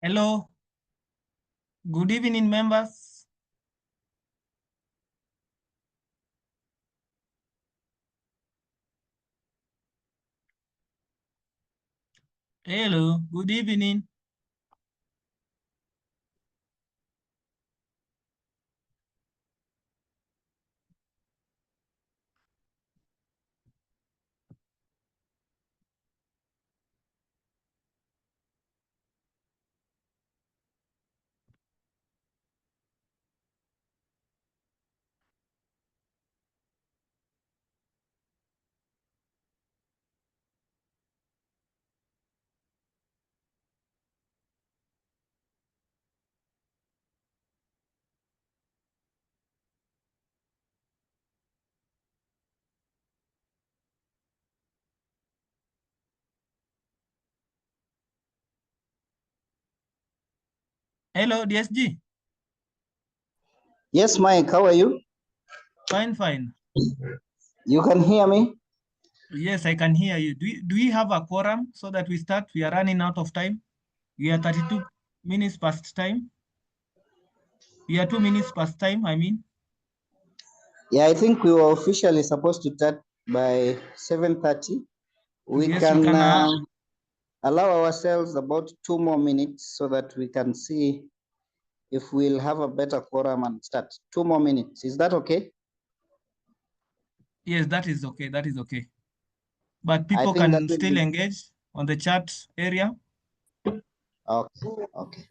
Hello. Good evening, members. Hello. Good evening. Hello, DSG. Yes, Mike, how are you? Fine, fine. You can hear me? Yes, I can hear you. Do we have a quorum so that we start? We are running out of time. We are 32 minutes past time. We are 2 minutes past time, I mean. Yeah, I think we were officially supposed to start by 7:30. We Yes, you can can. allow ourselves about 2 more minutes so that we can see if we'll have a better quorum and start. 2 more minutes. Is that okay? Yes, that is okay. That is okay. But I people think that can will still be engage on the chat area. okay. Okay.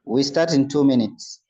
We start in 2 minutes.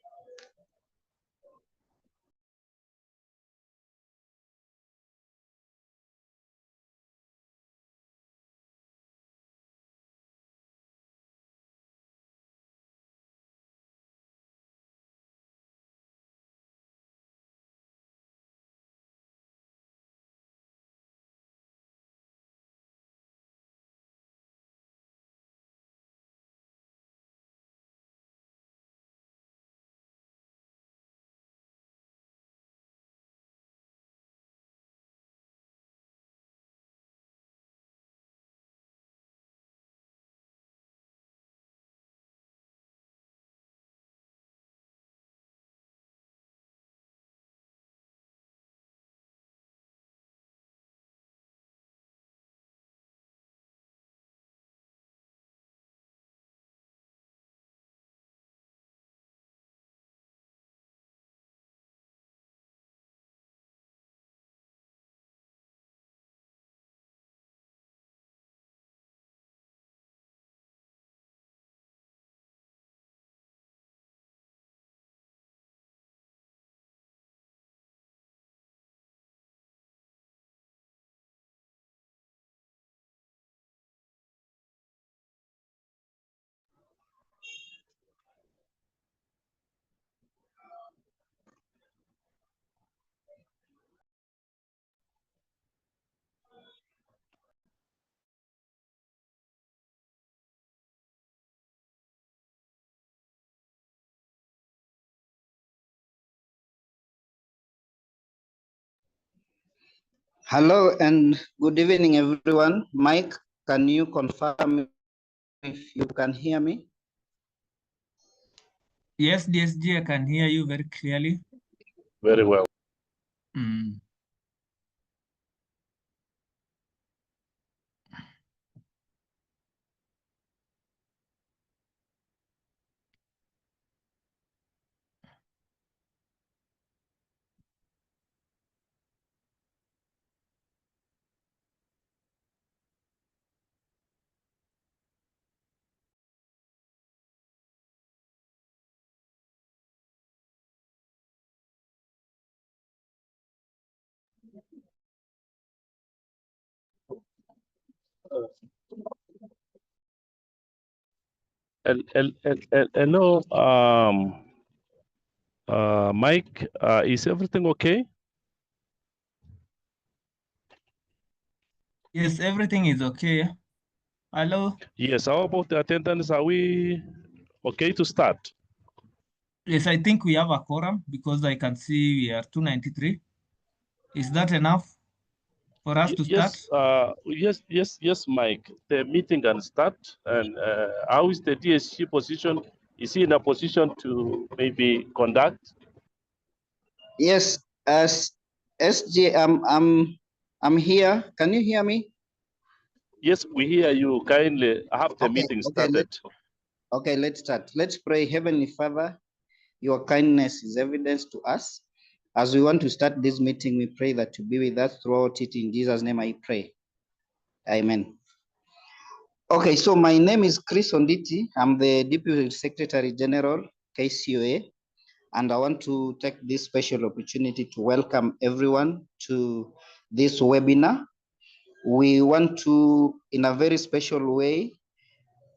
Hello and good evening, everyone. Mike, can you confirm if you can hear me? Yes, DSG, I can hear you very clearly. Very well. Mm. Hello, Mike. Is everything okay? Yes, everything is okay. Hello. Yes. How about the attendance? Are we okay to start? Yes, I think we have a quorum because I can see we are 293. Is that enough? for us to start? Yes, Mike. The meeting can start. And how is the DSG position? Is he in a position to maybe conduct? Yes, as SJ, I'm here. Can you hear me? Yes, we hear you. Kindly have the Okay, meeting okay, started. let's start. Let's pray. Heavenly Father, your kindness is evidence to us. As we want to start this meeting, we pray that you be with us throughout it. In Jesus' name I pray. Amen. Okay, so my name is Chris Onditi. I'm the Deputy Secretary General, KCOA, and I want to take this special opportunity to welcome everyone to this webinar. We want to, in a very special way,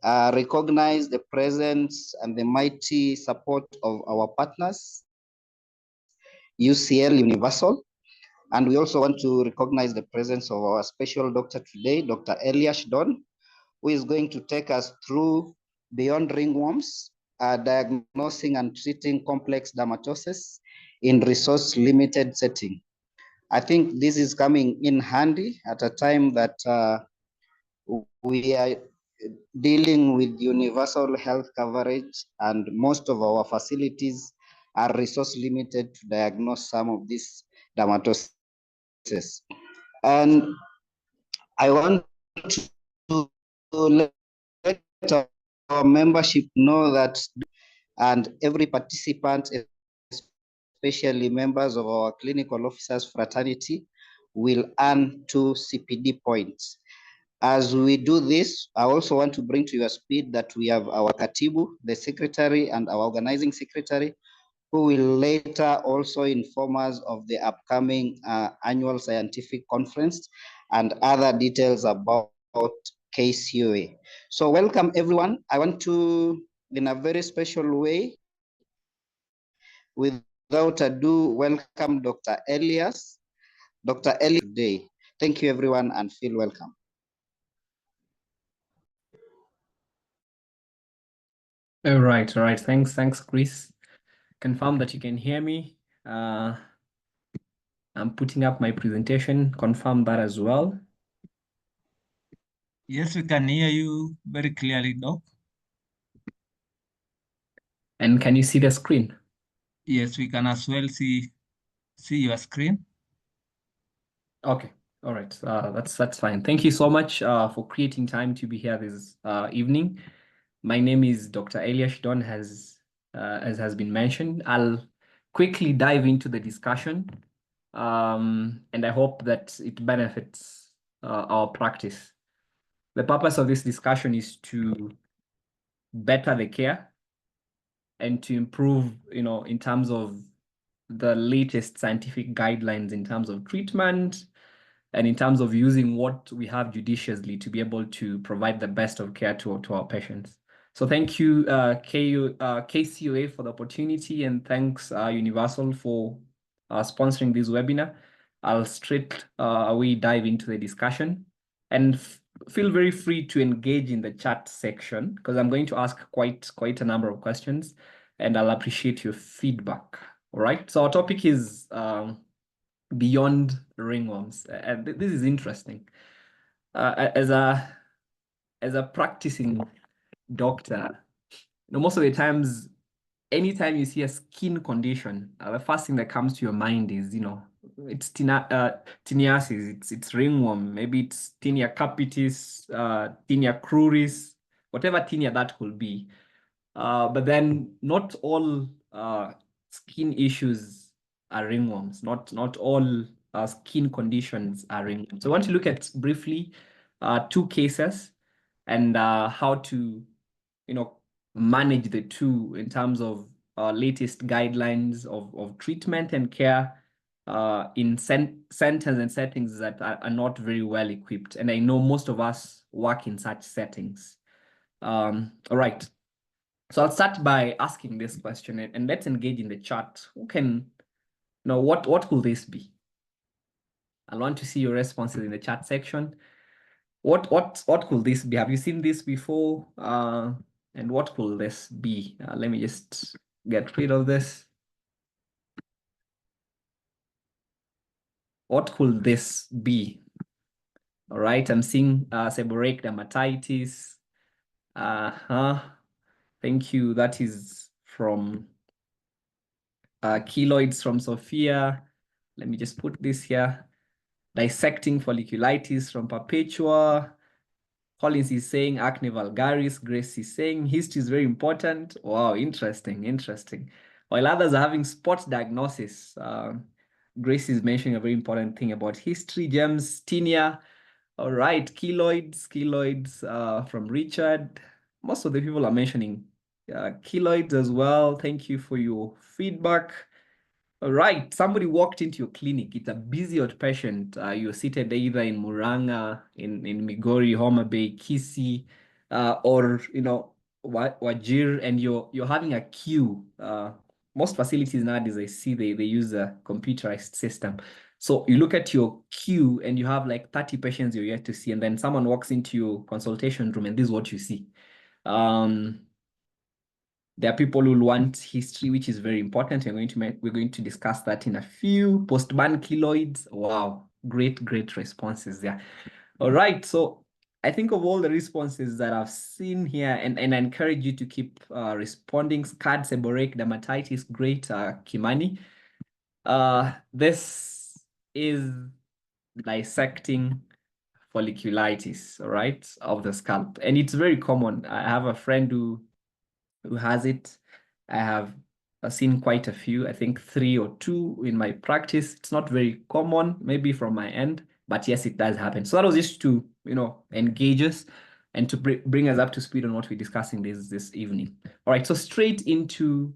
recognize the presence and the mighty support of our partners, UCL Universal. And we also want to recognize the presence of our special doctor today, Dr. Elias Don, who is going to take us through beyond ringworms, diagnosing and treating complex dermatoses in resource-limited setting. I think this is coming in handy at a time that we are dealing with universal health coverage, and most of our facilities are resource limited to diagnose some of these dermatoses. And I want to let our membership know that, and every participant, especially members of our clinical officers fraternity, will earn 2 CPD points. As we do this, I also want to bring to your speed that we have our Katibu, the secretary, and our organizing secretary, who will later also inform us of the upcoming annual scientific conference and other details about KCOA. So welcome everyone. I want to, in a very special way, without ado, welcome Dr. Elias. Dr. Elias today. Thank you everyone and feel welcome. All right. Thanks, Chris. Confirm that you can hear me. I'm putting up my presentation. Confirm that as well. Yes, we can hear you very clearly, Doc. And can you see the screen? Yes, we can as well see your screen. Okay. All right. That's fine. Thank you so much for creating time to be here this evening. My name is Dr. Elias Don, as has been mentioned. I'll quickly dive into the discussion, and I hope that it benefits our practice. The purpose of this discussion is to better the care and to improve, in terms of the latest scientific guidelines in terms of treatment and in terms of using what we have judiciously to be able to provide the best of care to our patients. So thank you, KCOA, for the opportunity, and thanks, Universal, for sponsoring this webinar. I'll straight away dive into the discussion, and feel very free to engage in the chat section, because I'm going to ask quite a number of questions, and I'll appreciate your feedback. All right, so our topic is beyond ringworms. And this is interesting. As a practicing doctor, most of the times, anytime you see a skin condition, the first thing that comes to your mind is, it's tiniasis, it's ringworm, maybe it's tinea capitis, tinea cruris, whatever tinea that could be. But then not all skin issues are ringworms. Not all skin conditions are ringworms. So I want to look at briefly 2 cases and how to, manage the two in terms of latest guidelines of treatment and care in centers and settings that are not very well equipped. And I know most of us work in such settings. All right. So I'll start by asking this question, and let's engage in the chat. Who can know what could this be? I want to see your responses in the chat section. What could this be? Have you seen this before? And what could this be? Let me just get rid of this. What could this be? All right, I'm seeing seborrheic dermatitis. Thank you. That is from keloids from Sophia. Let me just put this here. Dissecting folliculitis from Perpetua. Collins is saying acne vulgaris. Grace is saying history is very important. Wow, interesting, interesting. While others are having spot diagnosis, Grace is mentioning a very important thing about history. James, tinea. All right, keloids from Richard. Most of the people are mentioning keloids as well. Thank you for your feedback. All right, somebody walked into your clinic. It's a busy outpatient. You're seated either in Muranga, in Migori, Homa Bay, Kisii, or Wajir, and you're having a queue. Most facilities nowadays, I see they use a computerized system. So you look at your queue and you have like 30 patients you're yet to see, and then someone walks into your consultation room and this is what you see. There are people who want history, which is very important. We're going to discuss that in a few. Post-ban keloids. Wow, great responses there. All right, so I think of all the responses that I've seen here, and I encourage you to keep responding. Scarred seborrheic dermatitis, great, Kimani. This is dissecting folliculitis, all right, of the scalp, and it's very common. I have a friend who has it. I have seen quite a few, I think 3 or 2 in my practice. It's not very common, maybe from my end, but yes, it does happen. So that was just to, engage us and to bring us up to speed on what we're discussing this evening. All right, so straight into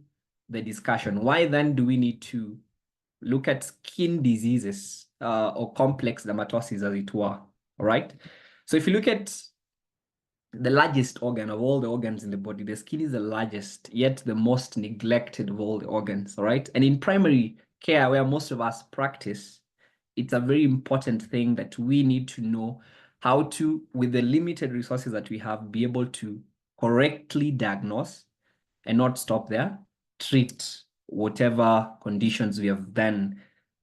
the discussion. Why then do we need to look at skin diseases or complex dermatoses, as it were? All right, so if you look at the largest organ of all the organs in the body, the skin is the largest, yet the most neglected of all the organs, all right? And in primary care, where most of us practice, it's a very important thing that we need to know how to, with the limited resources that we have, be able to correctly diagnose and not stop there, treat whatever conditions we have then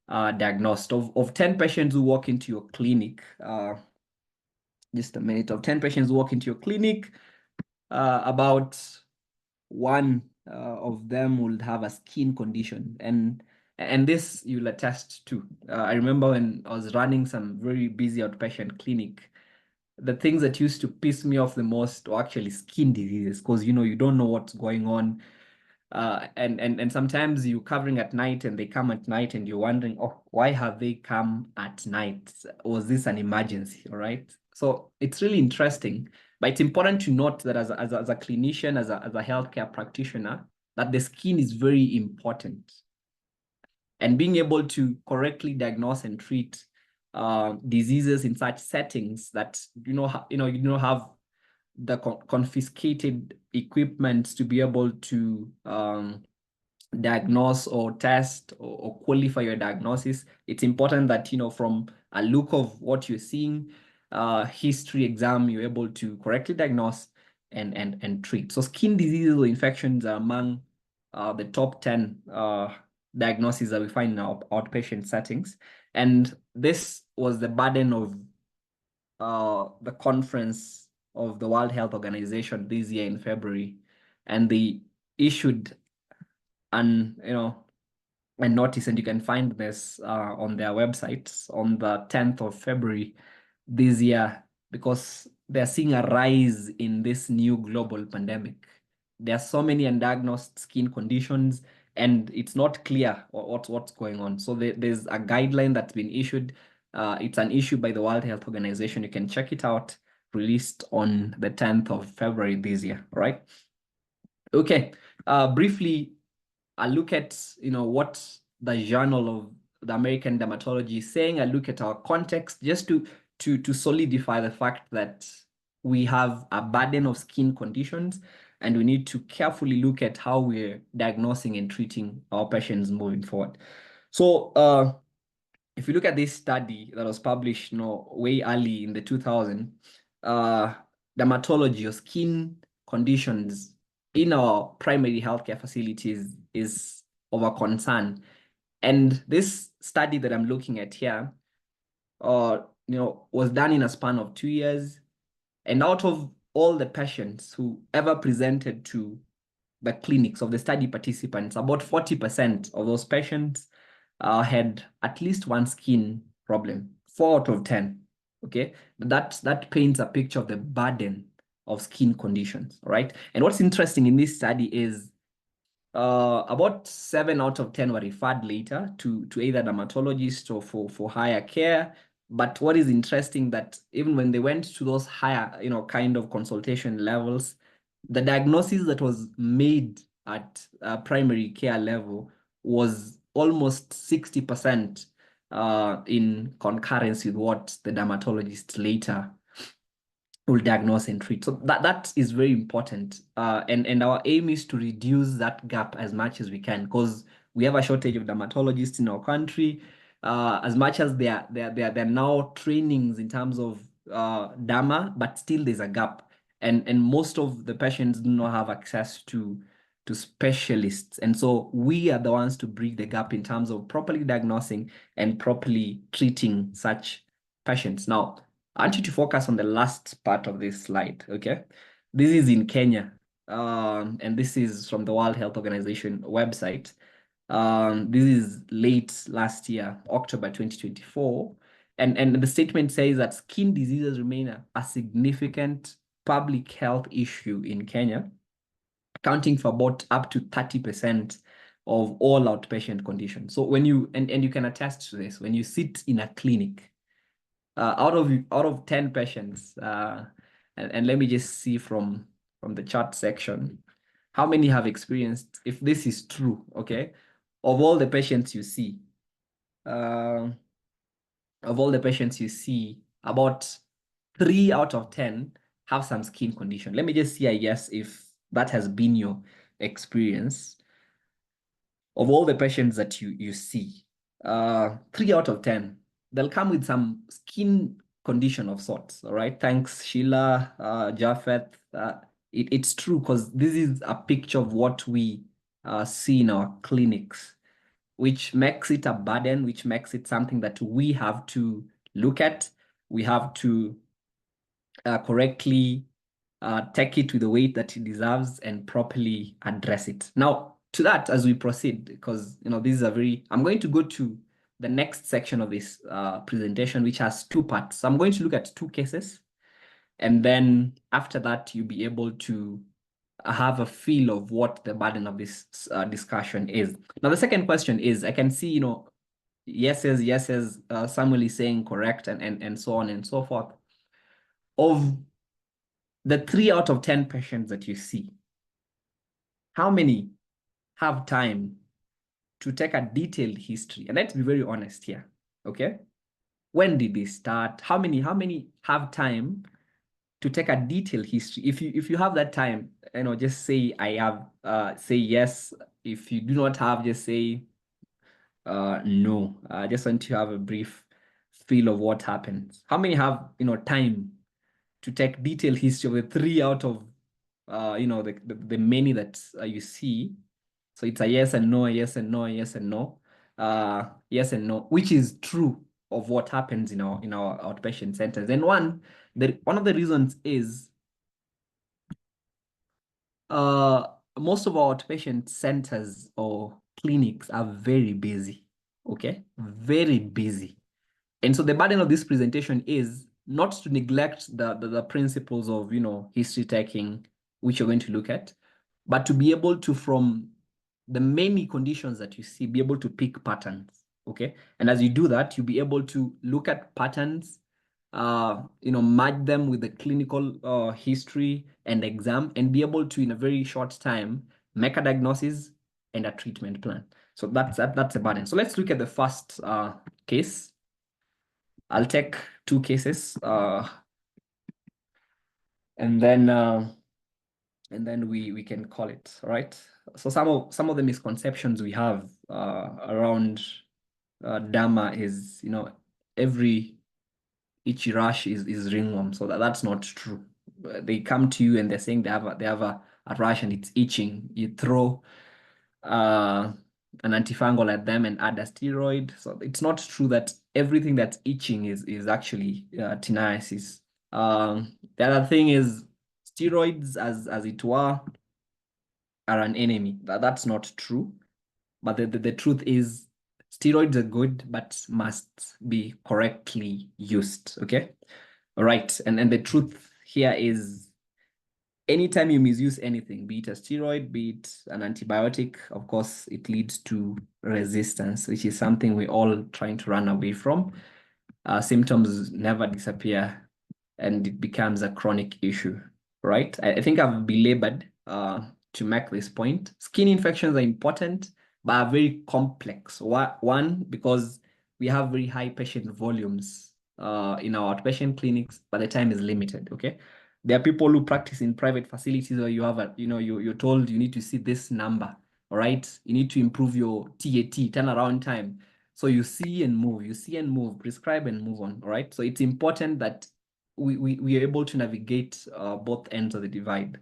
diagnosed. Of 10 patients who walk into your clinic, just a minute, of 10 patients who walk into your clinic, about 1 of them will have a skin condition, and this you'll attest to. I remember when I was running some very busy outpatient clinic, the things that used to piss me off the most were actually skin diseases, because you don't know what's going on. And sometimes you're covering at night and they come at night and you're wondering, oh, why have they come at night? Was this an emergency? All right. So it's really interesting, but it's important to note that as a clinician, as a healthcare practitioner, that the skin is very important. And being able to correctly diagnose and treat diseases in such settings that you don't have the confiscated equipment to be able to diagnose or test or qualify your diagnosis. It's important that, from a look of what you're seeing, history exam, you're able to correctly diagnose and treat. So skin diseases or infections are among the top 10 diagnoses that we find in our outpatient settings. And this was the burden of the conference of the World Health Organization this year in February, and they issued a notice, and you can find this on their website on the 10th of February this year, because they're seeing a rise in this new global pandemic. There are so many undiagnosed skin conditions, and it's not clear what's going on. So there's a guideline that's been issued. It's an issue by the World Health Organization. You can check it out, released on the 10th of February this year, all right? Okay, briefly, I look at, what the Journal of the American Dermatology is saying. I look at our context just to solidify the fact that we have a burden of skin conditions, and we need to carefully look at how we're diagnosing and treating our patients moving forward. So if you look at this study that was published way early in the 2000s, dermatology or skin conditions in our primary healthcare facilities is of a concern. And this study that I'm looking at here was done in a span of 2 years. And out of all the patients who ever presented to the clinics of the study participants, about 40% of those patients had at least one skin problem, 4 out of 10. Okay, that paints a picture of the burden of skin conditions, right? And what's interesting in this study is about 7 out of 10 were referred later to either dermatologists or for higher care. But what is interesting that even when they went to those higher, kind of consultation levels, the diagnosis that was made at primary care level was almost 60% in concurrence with what the dermatologist later will diagnose and treat. So that is very important. And our aim is to reduce that gap as much as we can, because we have a shortage of dermatologists in our country. As much as there are now trainings in terms of derma, but still there's a gap. And most of the patients do not have access to specialists. And so we are the ones to bridge the gap in terms of properly diagnosing and properly treating such patients. Now, I want you to focus on the last part of this slide, okay? This is in Kenya, and this is from the World Health Organization website. This is late last year, October 2024, and the statement says that skin diseases remain a significant public health issue in Kenya, accounting for about up to 30% of all outpatient conditions. So when you, and you can attest to this, when you sit in a clinic, out of 10 patients, and let me just see from the chart section, how many have experienced, if this is true, okay, of all the patients you see, about 3 out of 10 have some skin condition. Let me just see a yes if that has been your experience. Of all the patients that you see, 3 out of 10, they'll come with some skin condition of sorts. All right. Thanks, Sheila, Japheth. It's true, because this is a picture of what we see in our clinics, which makes it a burden, which makes it something that we have to look at. We have to correctly take it with the weight that it deserves and properly address it. Now, to that, as we proceed, because this is I'm going to go to the next section of this presentation, which has 2 parts. So I'm going to look at 2 cases, and then after that, you'll be able to have a feel of what the burden of this discussion is. Now, the second question is, I can see, yeses, Samuel is saying correct, and so on and so forth. Of the 3 out of 10 patients that you see, how many have time to take a detailed history? And let's be very honest here, okay? When did they start? How many have time to take a detailed history? If you have that time, just say I have, say yes. If you do not have, just say no. I just want to have a brief feel of what happens. How many have time to take detailed history of the 3 out of the many that you see? So it's a yes and no, a yes and no, a yes and no, yes and no, which is true of what happens in our outpatient centers. And one of the reasons is most of our outpatient centers or clinics are very busy, okay? Very busy. And so the burden of this presentation is not to neglect the principles of, history taking, which you're going to look at, but to be able to, from the many conditions that you see, be able to pick patterns, okay? And as you do that, you'll be able to look at patterns, match them with the clinical history and exam, and be able to, in a very short time, make a diagnosis and a treatment plan. So that's a burden. So let's look at the first case. I'll take 2 cases, and then we can call it, right? So some of the misconceptions we have around derma is, every itchy rash is ringworm. So that's not true. They come to you and they're saying they have a rash and it's itching. You throw an antifungal at them and add a steroid. So it's not true that everything that's itching is actually teniasis. The other thing is steroids, as it were, are an enemy. That's not true. But the truth is steroids are good, but must be correctly used. Okay. All right. And the truth here is anytime you misuse anything, be it a steroid, be it an antibiotic, of course, it leads to resistance, which is something we're all trying to run away from. Symptoms never disappear and it becomes a chronic issue, right? I think I've belabored to make this point. Skin infections are important, but are very complex. One, because we have very high patient volumes in our outpatient clinics, but the time is limited, okay? There are people who practice in private facilities where you have you're told you need to see this number, all right? You need to improve your TAT, turnaround time. So you see and move, prescribe and move on, all right? So it's important that we are able to navigate both ends of the divide.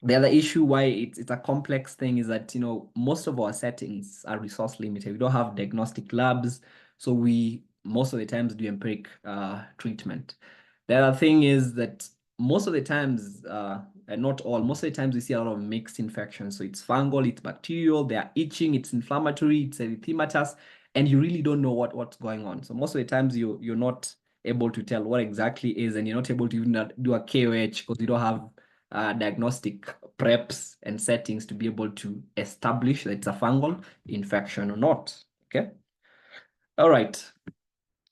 The other issue why it's a complex thing is that, most of our settings are resource limited. We don't have diagnostic labs, so we most of the times do empiric treatment. The other thing is that most of the times, and not all, most of the times we see a lot of mixed infections. So it's fungal, it's bacterial, they are itching, it's inflammatory, it's erythematous, and you really don't know what's going on. So most of the times you're not able to tell what exactly is, and you're not able to even do a KOH because you don't have diagnostic preps and settings to be able to establish that it's a fungal infection or not. Okay. All right.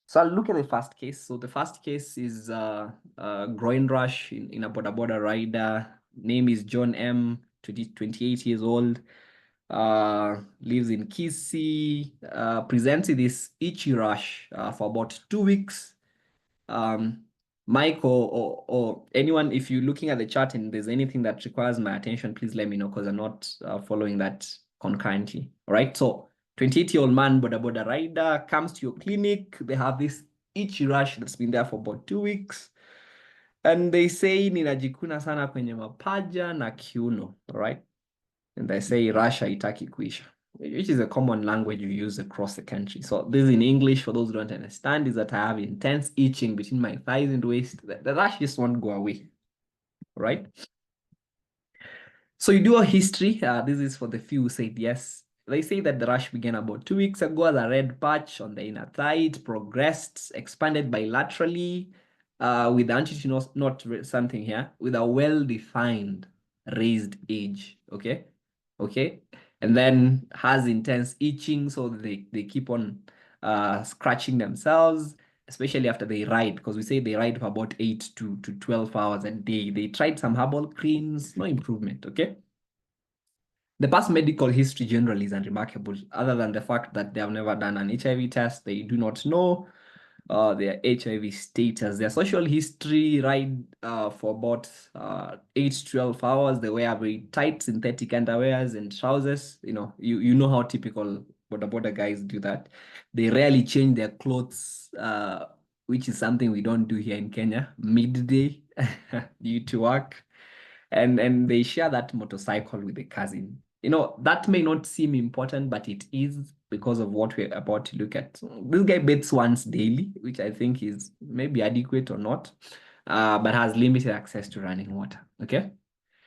So I'll look at the first case. So the first case is groin rash in a border border rider. Name is John M. 28 years old. Lives in Kisii. Presents with this itchy rash for about 2 weeks. Mike or anyone, if you're looking at the chart and there's anything that requires my attention, please let me know because I'm not following that concurrently. All right. So 28-year-old man, border rider, comes to your clinic. They have this itchy rash that's been there for about 2 weeks. And they say ninajikuna sana kwenye mapaja na kiuno. All right. And they say rash haitaki kuisha, which is a common language you use across the country. So this in English, for those who don't understand, is that I have intense itching between my thighs and waist. The rash just won't go away, right? So you do a history. This is for the few who said yes. They say that the rash began about 2 weeks ago as a red patch on the inner thigh. It progressed, expanded bilaterally with the not something here, with a well-defined raised edge, okay? Okay, and then has intense itching, so they keep on scratching themselves, especially after they ride, because we say they ride for about 8 to 12 hours a day. They tried some herbal creams, no improvement, okay? The past medical history generally is unremarkable, other than the fact that they have never done an HIV test. They do not know their HIV status, their social history, ride for about 8 to 12 hours. They wear very tight synthetic underwears and trousers. You know how typical border guys do that. They rarely change their clothes, which is something we don't do here in Kenya, midday due to work. And they share that motorcycle with a cousin. That may not seem important, but it is because of what we're about to look at. This guy bathes once daily, which I think is maybe adequate or not, but has limited access to running water, okay?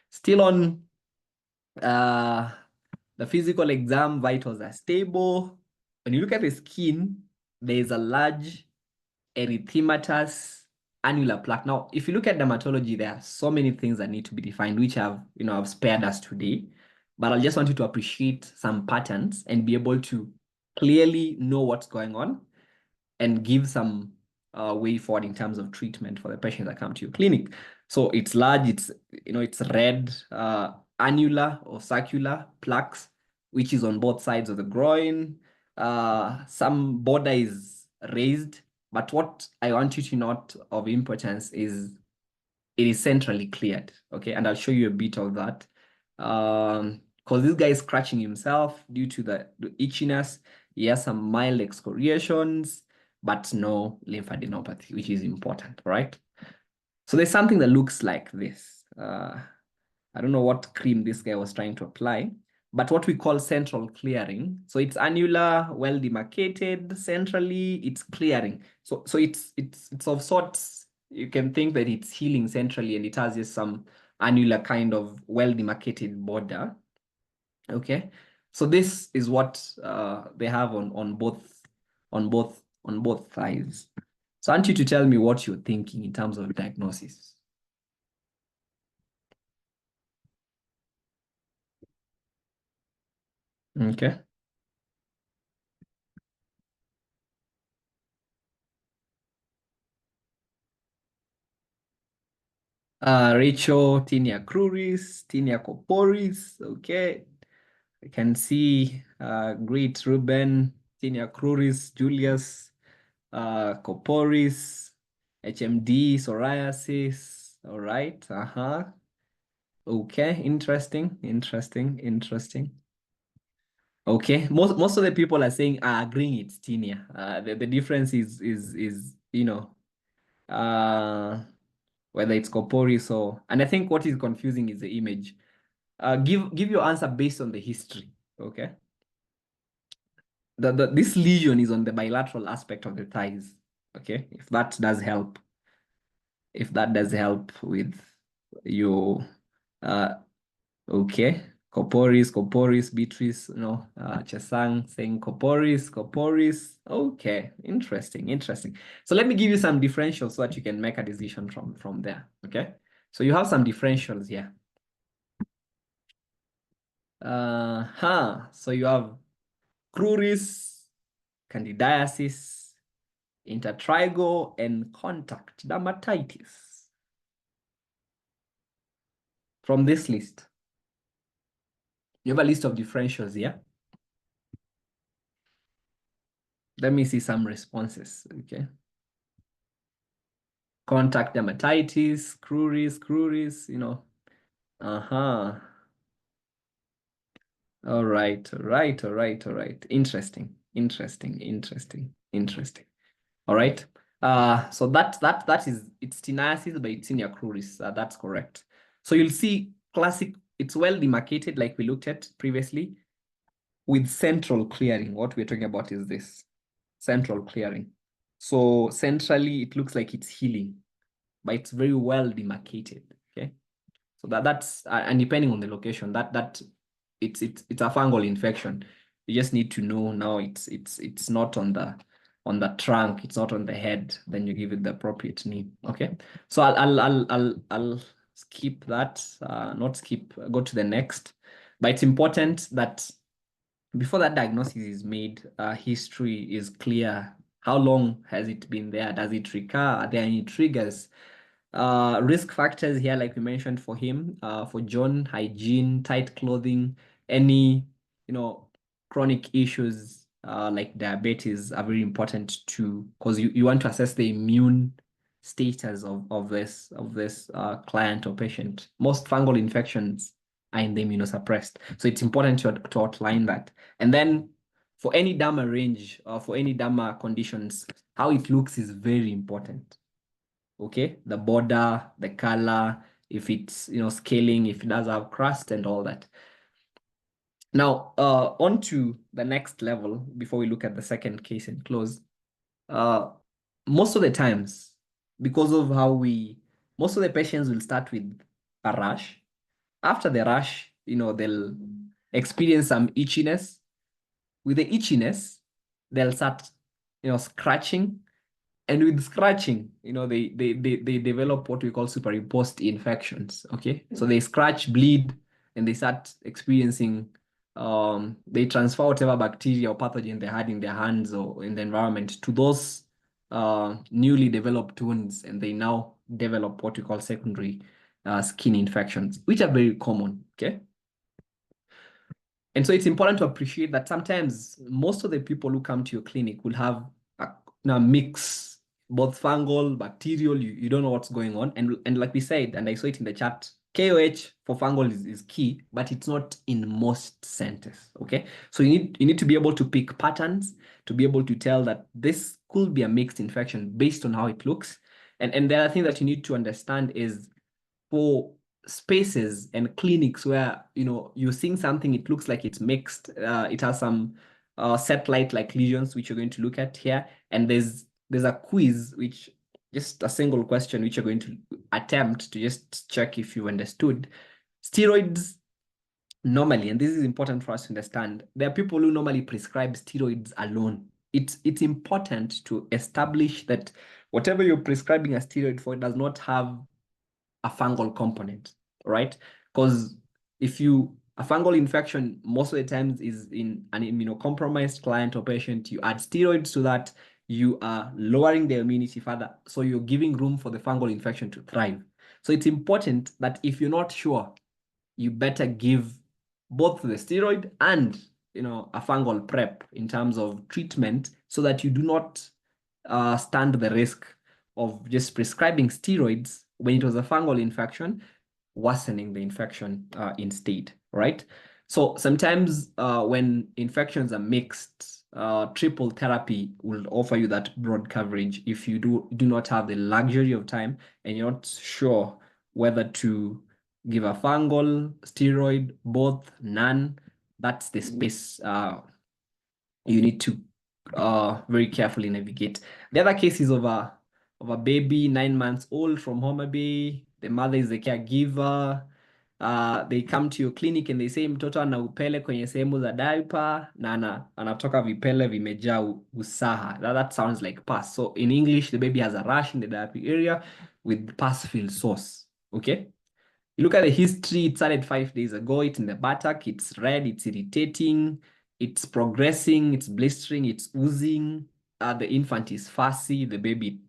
Still on the physical exam, vitals are stable. When you look at the skin, there is a large erythematous annular plaque. Now, if you look at dermatology, there are so many things that need to be defined, which I've spared us today. But I just want you to appreciate some patterns and be able to clearly know what's going on and give some way forward in terms of treatment for the patients that come to your clinic. So it's large, it's red, annular or circular plaques, which is on both sides of the groin. Some border is raised, but what I want you to note of importance is it is centrally cleared, okay? And I'll show you a bit of that. Because this guy is scratching himself due to the itchiness. He has some mild excoriations, but no lymphadenopathy, which is important, right? So there's something that looks like this. I don't know what cream this guy was trying to apply, but what we call central clearing. So it's annular, well demarcated, centrally, it's clearing. So it's of sorts, you can think that it's healing centrally and it has just some annular kind of well demarcated border. Okay, so this is what they have on both thighs. So I want you to tell me what you're thinking in terms of diagnosis. Okay. Rachel, tinea cruris, tinea corporis. Okay. I can see great Ruben, tinea cruris, Julius, corporis, HMD, psoriasis. All right. Okay. Interesting. Okay. Most of the people are saying are agreeing it's tinea. The difference is whether it's corporis or, and I think what is confusing is the image. Give your answer based on the history. Okay. This lesion is on the bilateral aspect of the thighs. Okay, if that does help. If that does help with your okay. Corporis, Beatrice, Chesang saying corporis. Okay, interesting. So let me give you some differentials so that you can make a decision from there. Okay, so you have some differentials here. So you have cruris, candidiasis, intertrigo, and contact dermatitis. From this list, you have a list of differentials here. Let me see some responses, okay? Contact dermatitis, cruris, All right. Interesting. All right. So that is, it's teniasis, but it's tinea cruris. That's correct. So you'll see classic, it's well demarcated like we looked at previously with central clearing. What we're talking about is this central clearing. So centrally, it looks like it's healing, but it's very well demarcated. Okay. So that's and depending on the location, that it's a fungal infection. You just need to know now it's not on the trunk, it's not on the head, then you give it the appropriate name. Okay. So I'll skip that, not skip, go to the next. But it's important that before that diagnosis is made, history is clear. How long has it been there? Does it recur? Are there any triggers? Risk factors here, like we mentioned for him, for John, hygiene, tight clothing, any, chronic issues like diabetes are very important too, because you want to assess the immune status of this client or patient. Most fungal infections are in the immunosuppressed. So it's important to outline that. And then for any derma range or for any derma conditions, how it looks is very important. Okay, the border, the color, if it's scaling, if it does have crust and all that. Now, on to the next level before we look at the second case and close. Most of the times, because of how most of the patients will start with a rash. After the rash, they'll experience some itchiness. With the itchiness, they'll start, scratching. And with scratching, they develop what we call superimposed infections. Okay, so they scratch, bleed, and they start experiencing. They transfer whatever bacteria or pathogen they had in their hands or in the environment to those newly developed wounds, and they now develop what we call secondary skin infections, which are very common. Okay. And so it's important to appreciate that sometimes most of the people who come to your clinic will have a mix, both fungal, bacterial, you don't know what's going on. And like we said, and I saw it in the chat, KOH for fungal is key, but it's not in most centers, okay? So you need to be able to pick patterns, to be able to tell that this could be a mixed infection based on how it looks. And the other thing that you need to understand is for spaces and clinics where, you know, you're seeing something, it looks like it's mixed, it has some satellite-like lesions, which you're going to look at here. And there's a quiz, which just a single question, which you're going to attempt to just check if you understood. Steroids normally, and this is important for us to understand, there are people who normally prescribe steroids alone. It's important to establish that whatever you're prescribing a steroid for does not have a fungal component, right? Because if a fungal infection most of the times is in an immunocompromised client or patient, you add steroids to that, you are lowering the immunity further. So you're giving room for the fungal infection to thrive. So it's important that if you're not sure, you better give both the steroid and, you know, a fungal prep in terms of treatment, so that you do not stand the risk of just prescribing steroids when it was a fungal infection, worsening the infection instead, right? So sometimes when infections are mixed, triple therapy will offer you that broad coverage if you do not have the luxury of time and you're not sure whether to give a fungal, steroid, both, none. That's the space you need to very carefully navigate. The other case is of a baby 9 months old from Homa Bay. The mother is the caregiver. They come to your clinic and they say mtoto ana upele kwenye sehemu za diaper na anatoka vipele vimejaa usaha. That sounds like pus. So in English, the baby has a rash in the diaper area with pus-filled sores. Okay. You look at the history, it started 5 days ago. It's in the buttock, it's red, it's irritating, it's progressing, it's blistering, it's oozing. The infant is fussy, the baby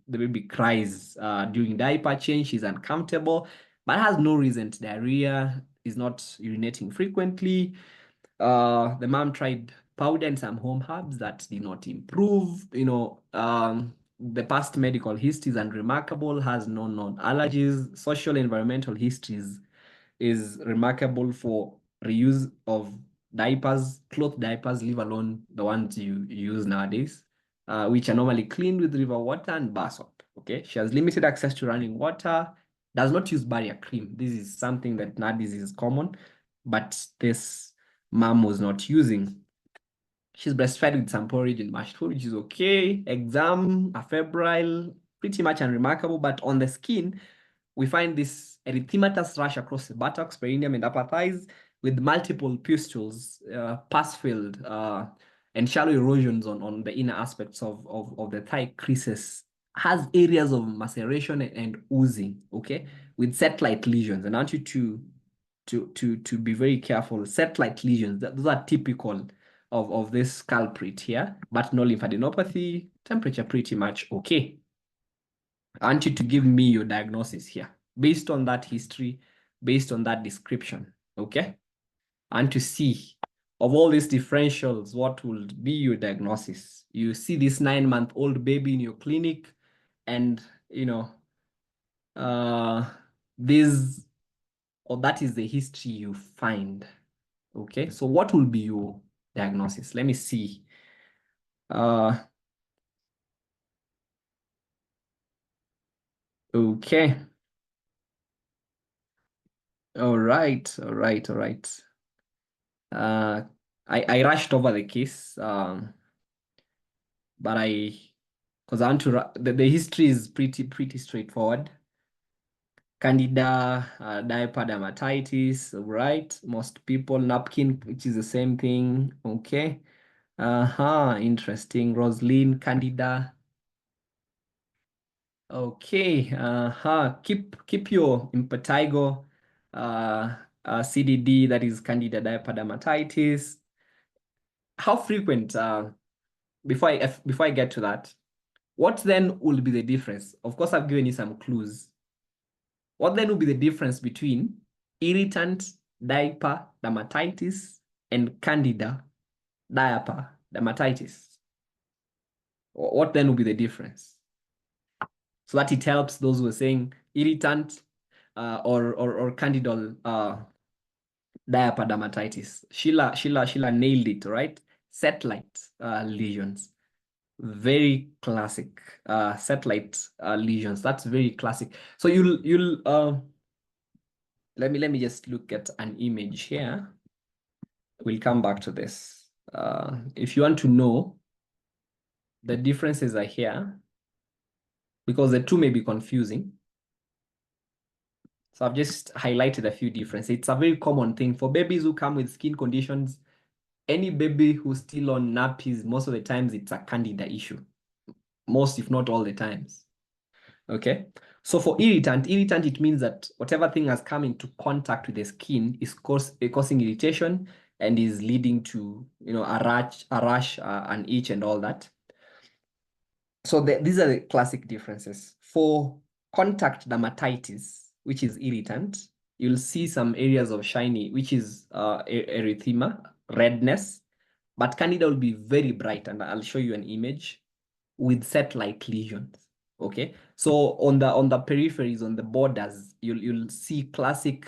cries during diaper change, she's uncomfortable, but has no recent diarrhea, is not urinating frequently. The mom tried powder and some home herbs that did not improve. You know, the past medical history is unremarkable, has no known allergies. Social environmental histories is remarkable for reuse of diapers, cloth diapers, leave alone the ones you use nowadays, which are normally cleaned with river water and bar soap. Okay, she has limited access to running water, does not use barrier cream. This is something that nowadays is common, but this mom was not using. She's breastfed with some porridge and mashed food, which is okay. Exam, a febrile, pretty much unremarkable, but on the skin, we find this erythematous rash across the buttocks, perineum, and upper thighs with multiple pustules, pus-filled, and shallow erosions on the inner aspects of the thigh creases. Has areas of maceration and oozing, okay, with satellite lesions. And I want you to be very careful. Satellite lesions, those are typical of this culprit here, but no lymphadenopathy, temperature pretty much okay. I want you to give me your diagnosis here, based on that history, based on that description, okay? And to see, of all these differentials, what will be your diagnosis? You see this 9-month-old baby in your clinic, and, you know, that is the history you find, okay? So what will be your diagnosis? Let me see. Okay. All right. I rushed over the case, but because I want to, the history is pretty straightforward. Candida, diaper dermatitis, right? Most people, napkin, which is the same thing. Okay. Interesting. Rosaline, Candida. Okay. Keep your impetigo, CDD, that is Candida diaper dermatitis. How frequent? Before I get to that, what then will be the difference? Of course, I've given you some clues. What then will be the difference between irritant diaper dermatitis and Candida diaper dermatitis? What then will be the difference? So that it helps those who are saying irritant or Candidal diaper dermatitis. Sheila nailed it, right? Satellite lesions. Very classic. Satellite lesions. That's very classic. So you'll let me just look at an image here. We'll come back to this. If you want to know, the differences are here because the two may be confusing. So I've just highlighted a few differences. It's a very common thing for babies who come with skin conditions. Any baby who's still on nappies, most of the times it's a candida issue. Most, if not all the times. Okay. So for irritant, it means that whatever thing has come into contact with the skin is causing irritation and is leading to, a rash, an itch and all that. So these are the classic differences. For contact dermatitis, which is irritant, you'll see some areas of shiny, which is erythema, redness, but candida will be very bright, and I'll show you an image with satellite lesions. Okay, so on the peripheries, on the borders, you'll see classic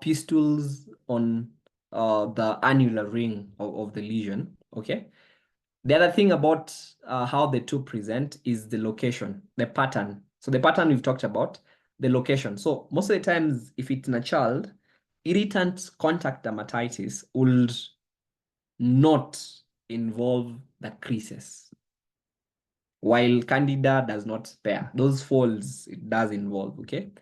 pustules on the annular ring of the lesion. Okay. The other thing about how the two present is the location, the pattern. So the pattern we've talked about, the location. So most of the times, if it's in a child, irritant contact dermatitis would not involve the creases, while candida does not spare. Those folds, it does involve, okay?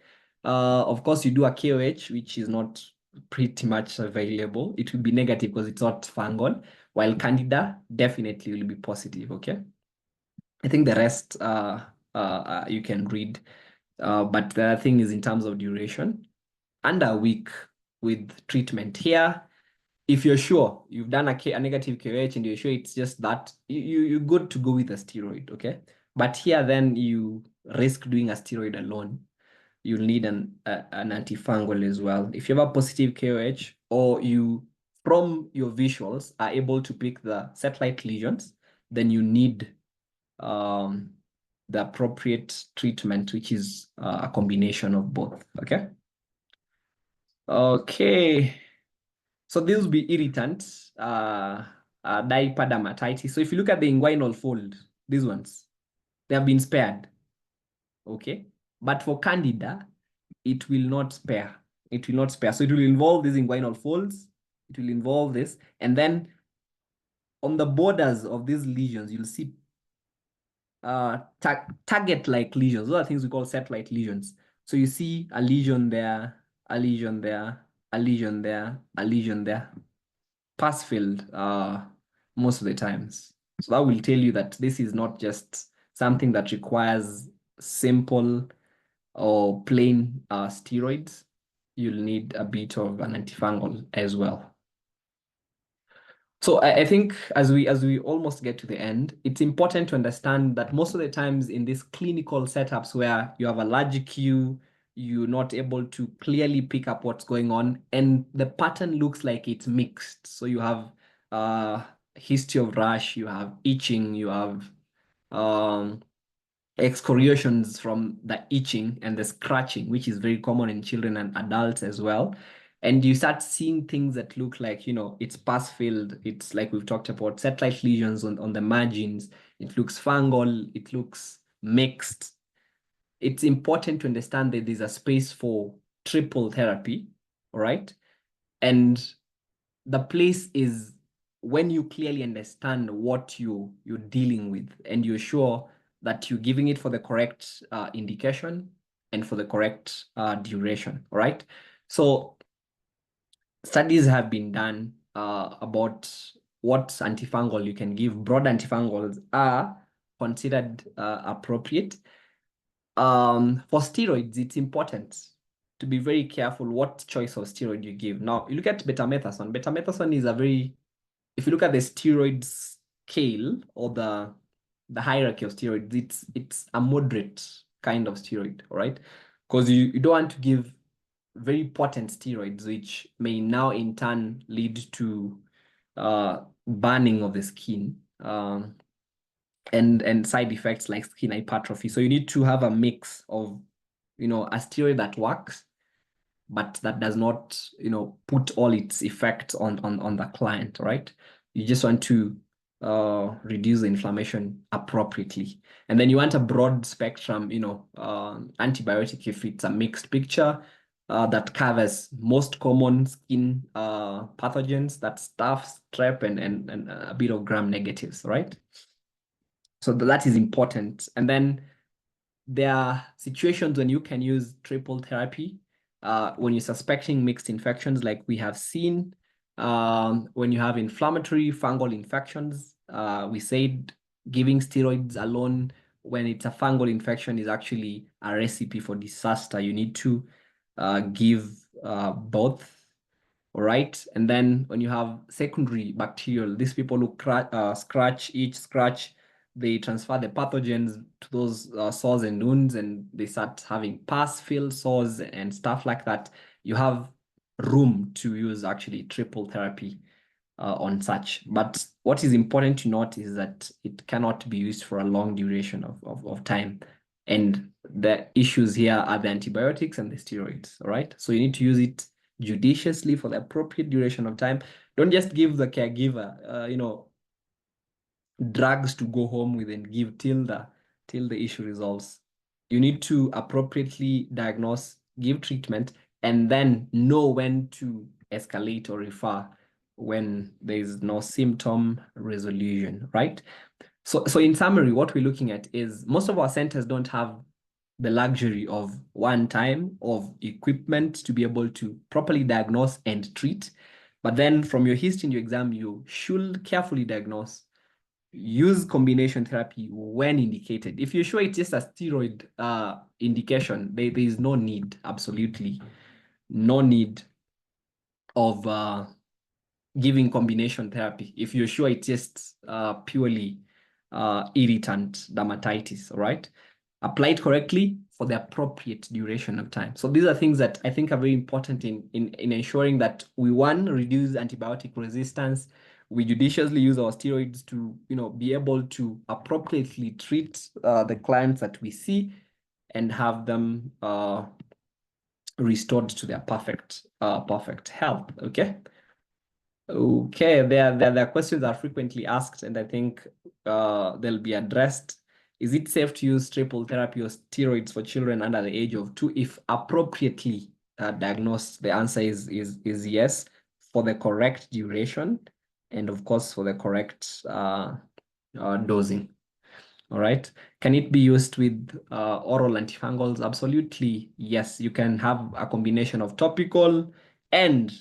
Of course, you do a KOH, which is not pretty much available. It will be negative because it's not fungal, while candida definitely will be positive, okay? I think the rest you can read, but the other thing is in terms of duration, under a week with treatment here. If you're sure you've done a negative KOH and you're sure it's just that, you're good to go with a steroid, okay? But here, then you risk doing a steroid alone. You'll need an antifungal as well. If you have a positive KOH, or you, from your visuals, are able to pick the satellite lesions, then you need the appropriate treatment, which is a combination of both, okay? Okay. So these will be irritants, diaper dermatitis. So if you look at the inguinal fold, these ones, they have been spared, okay? But for candida, it will not spare. It will not spare. So it will involve these inguinal folds. It will involve this. And then on the borders of these lesions, you'll see target-like lesions. Those are things we call satellite lesions. So you see a lesion there, a lesion there, a lesion there, a lesion there. Pass filled most of the times. So that will tell you that this is not just something that requires simple or plain steroids. You'll need a bit of an antifungal as well. So I think as we almost get to the end, it's important to understand that most of the times in these clinical setups where you have a large queue, you're not able to clearly pick up what's going on, and the pattern looks like it's mixed. So you have history of rash, you have itching, you have excoriations from the itching and the scratching, which is very common in children and adults as well. And you start seeing things that look like, it's pus-filled. It's like we've talked about, satellite lesions on the margins. It looks fungal. It looks mixed. It's important to understand that there's a space for triple therapy, all right? And the place is when you clearly understand what you're dealing with, and you're sure that you're giving it for the correct indication and for the correct duration, all right? So studies have been done about what antifungal you can give. Broad antifungals are considered appropriate. For steroids, it's important to be very careful what choice of steroid you give. Now, you look at betamethasone. Betamethasone is if you look at the steroid scale or the hierarchy of steroids, it's a moderate kind of steroid, all right? Because you don't want to give very potent steroids, which may now in turn lead to burning of the skin and side effects like skin hypertrophy. So you need to have a mix of, a steroid that works, but that does not, put all its effects on the client, right? You just want to reduce the inflammation appropriately. And then you want a broad spectrum, antibiotic if it's a mixed picture, that covers most common skin pathogens, that's staph, strep, and a bit of gram negatives, right? So that is important. And then there are situations when you can use triple therapy when you're suspecting mixed infections, like we have seen when you have inflammatory fungal infections. We said giving steroids alone when it's a fungal infection is actually a recipe for disaster. You need to give both. All right. And then when you have secondary bacterial, these people who scratch, they transfer the pathogens to those sores and wounds, and they start having pus-filled sores and stuff like that. You have room to use actually triple therapy on such. But what is important to note is that it cannot be used for a long duration of time. And the issues here are the antibiotics and the steroids, all right? So you need to use it judiciously for the appropriate duration of time. Don't just give the caregiver, drugs to go home with and give till the issue resolves. You need to appropriately diagnose, give treatment, and then know when to escalate or refer when there is no symptom resolution, right? So in summary, what we're looking at is most of our centers don't have the luxury of one time of equipment to be able to properly diagnose and treat. But then from your history in your exam, you should carefully diagnose, use combination therapy when indicated. If you're sure it's just a steroid indication, there is no need, absolutely no need of giving combination therapy. If you're sure it's just purely irritant dermatitis, all right? Apply it correctly for the appropriate duration of time. So these are things that I think are very important in ensuring that we, one, reduce antibiotic resistance. We judiciously use our steroids to, be able to appropriately treat the clients that we see and have them restored to their perfect health. Okay. Okay, there questions are frequently asked, and I think they'll be addressed. Is it safe to use triple therapy or steroids for children under the age of 2 if appropriately diagnosed? The answer is yes, for the correct duration, and of course for the correct dosing. All right. Can it be used with oral antifungals? Absolutely, yes. You can have a combination of topical and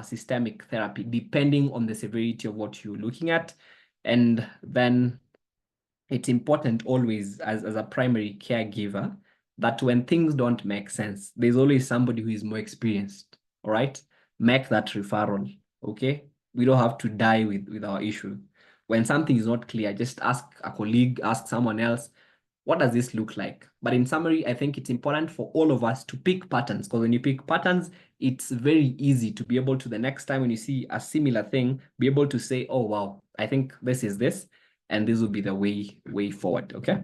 systemic therapy, depending on the severity of what you're looking at. And then it's important always, as a primary caregiver, that when things don't make sense, there's always somebody who is more experienced. All right. Make that referral. Okay. We don't have to die with our issue. When something is not clear, just ask a colleague, ask someone else, what does this look like? But in summary, I think it's important for all of us to pick patterns, because when you pick patterns, it's very easy to be able to, the next time when you see a similar thing, be able to say, oh, wow, I think this is this, and this will be the way forward, okay?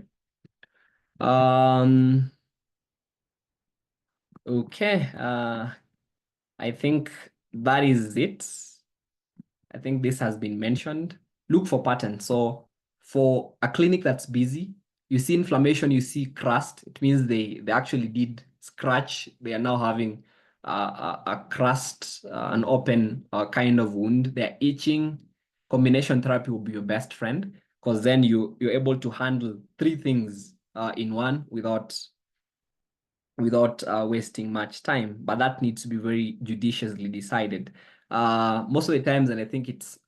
Okay, I think that is it. I think this has been mentioned. Look for patterns. So for a clinic that's busy, you see inflammation, you see crust, it means they actually did scratch. They are now having a crust, an open kind of wound. They're itching. Combination therapy will be your best friend, because then you're able to handle 3 things in one without wasting much time. But that needs to be very judiciously decided. Most of the times, and I think it's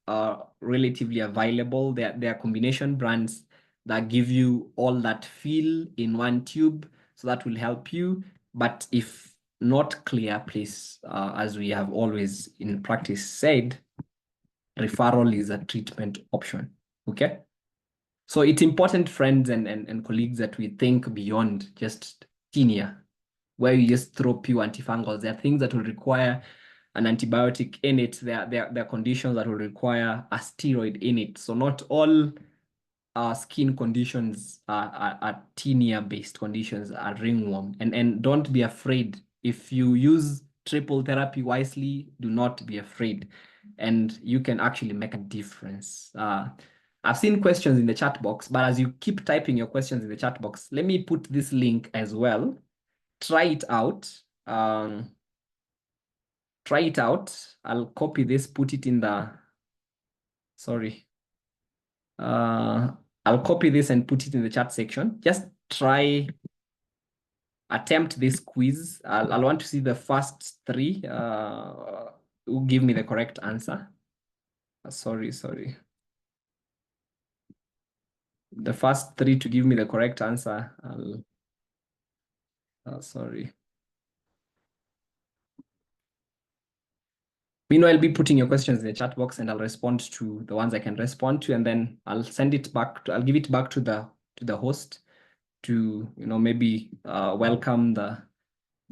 relatively available, there are combination brands that give you all that feel in one tube, so that will help you. But if not clear, please, as we have always in practice said, referral is a treatment option. Okay. So it's important, friends and colleagues, that we think beyond just tinea, where you just throw pure antifungals. There are things that will require an antibiotic in it. There are conditions that will require a steroid in it. So not all skin conditions are tinea-based conditions, are ringworm. And don't be afraid. If you use triple therapy wisely, do not be afraid. And you can actually make a difference. I've seen questions in the chat box, but as you keep typing your questions in the chat box, let me put this link as well. Try it out. try it out. I'll copy this, put it in the, sorry. I'll copy this and put it in the chat section. Just attempt this quiz. I'll want to see the first three who give me the correct answer. Sorry. The first three to give me the correct answer. Sorry. Meanwhile, I'll be putting your questions in the chat box and I'll respond to the ones I can respond to, and then I'll send it back I'll give it back to the host to, maybe welcome the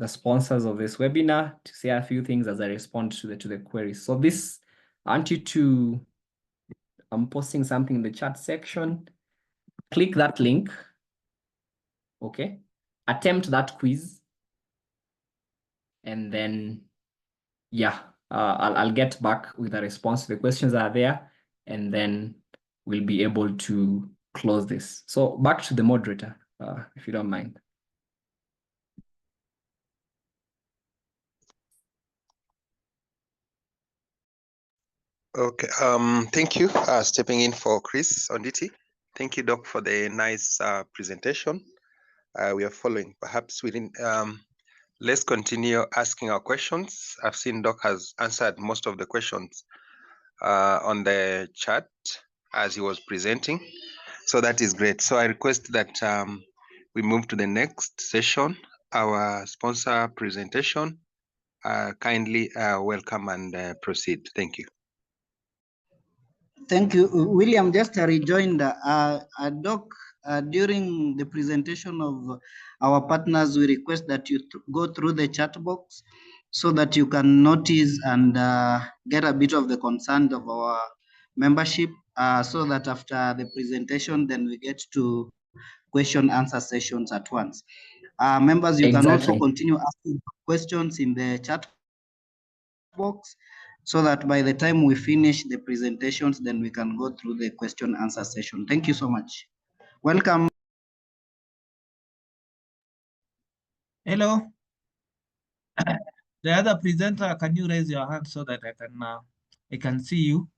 sponsors of this webinar, to say a few things as I respond to the queries. So this, I want you to, I'm posting something in the chat section. Click that link. Okay. Attempt that quiz. And then, yeah, I'll get back with a response to the questions that are there, and then we'll be able to close this. So back to the moderator, if you don't mind. Okay, thank you. Stepping in for Chris Onditi. Thank you, Doc, for the nice presentation. We are following. Perhaps we didn't. Let's continue asking our questions. I've seen Doc has answered most of the questions on the chat as he was presenting. So that is great. So I request that we move to the next session, our sponsor presentation. Kindly welcome and proceed. Thank you. Thank you, William. Just a rejoinder, Doc, during the presentation of our partners, we request that you go through the chat box so that you can notice and get a bit of the concern of our membership, so that after the presentation, then we get to question answer sessions at once. Members, you can also continue asking questions in the chat box, so that by the time we finish the presentations, then we can go through the question answer session. Thank you so much. Welcome. Hello. The other presenter, can you raise your hand so that I can see you?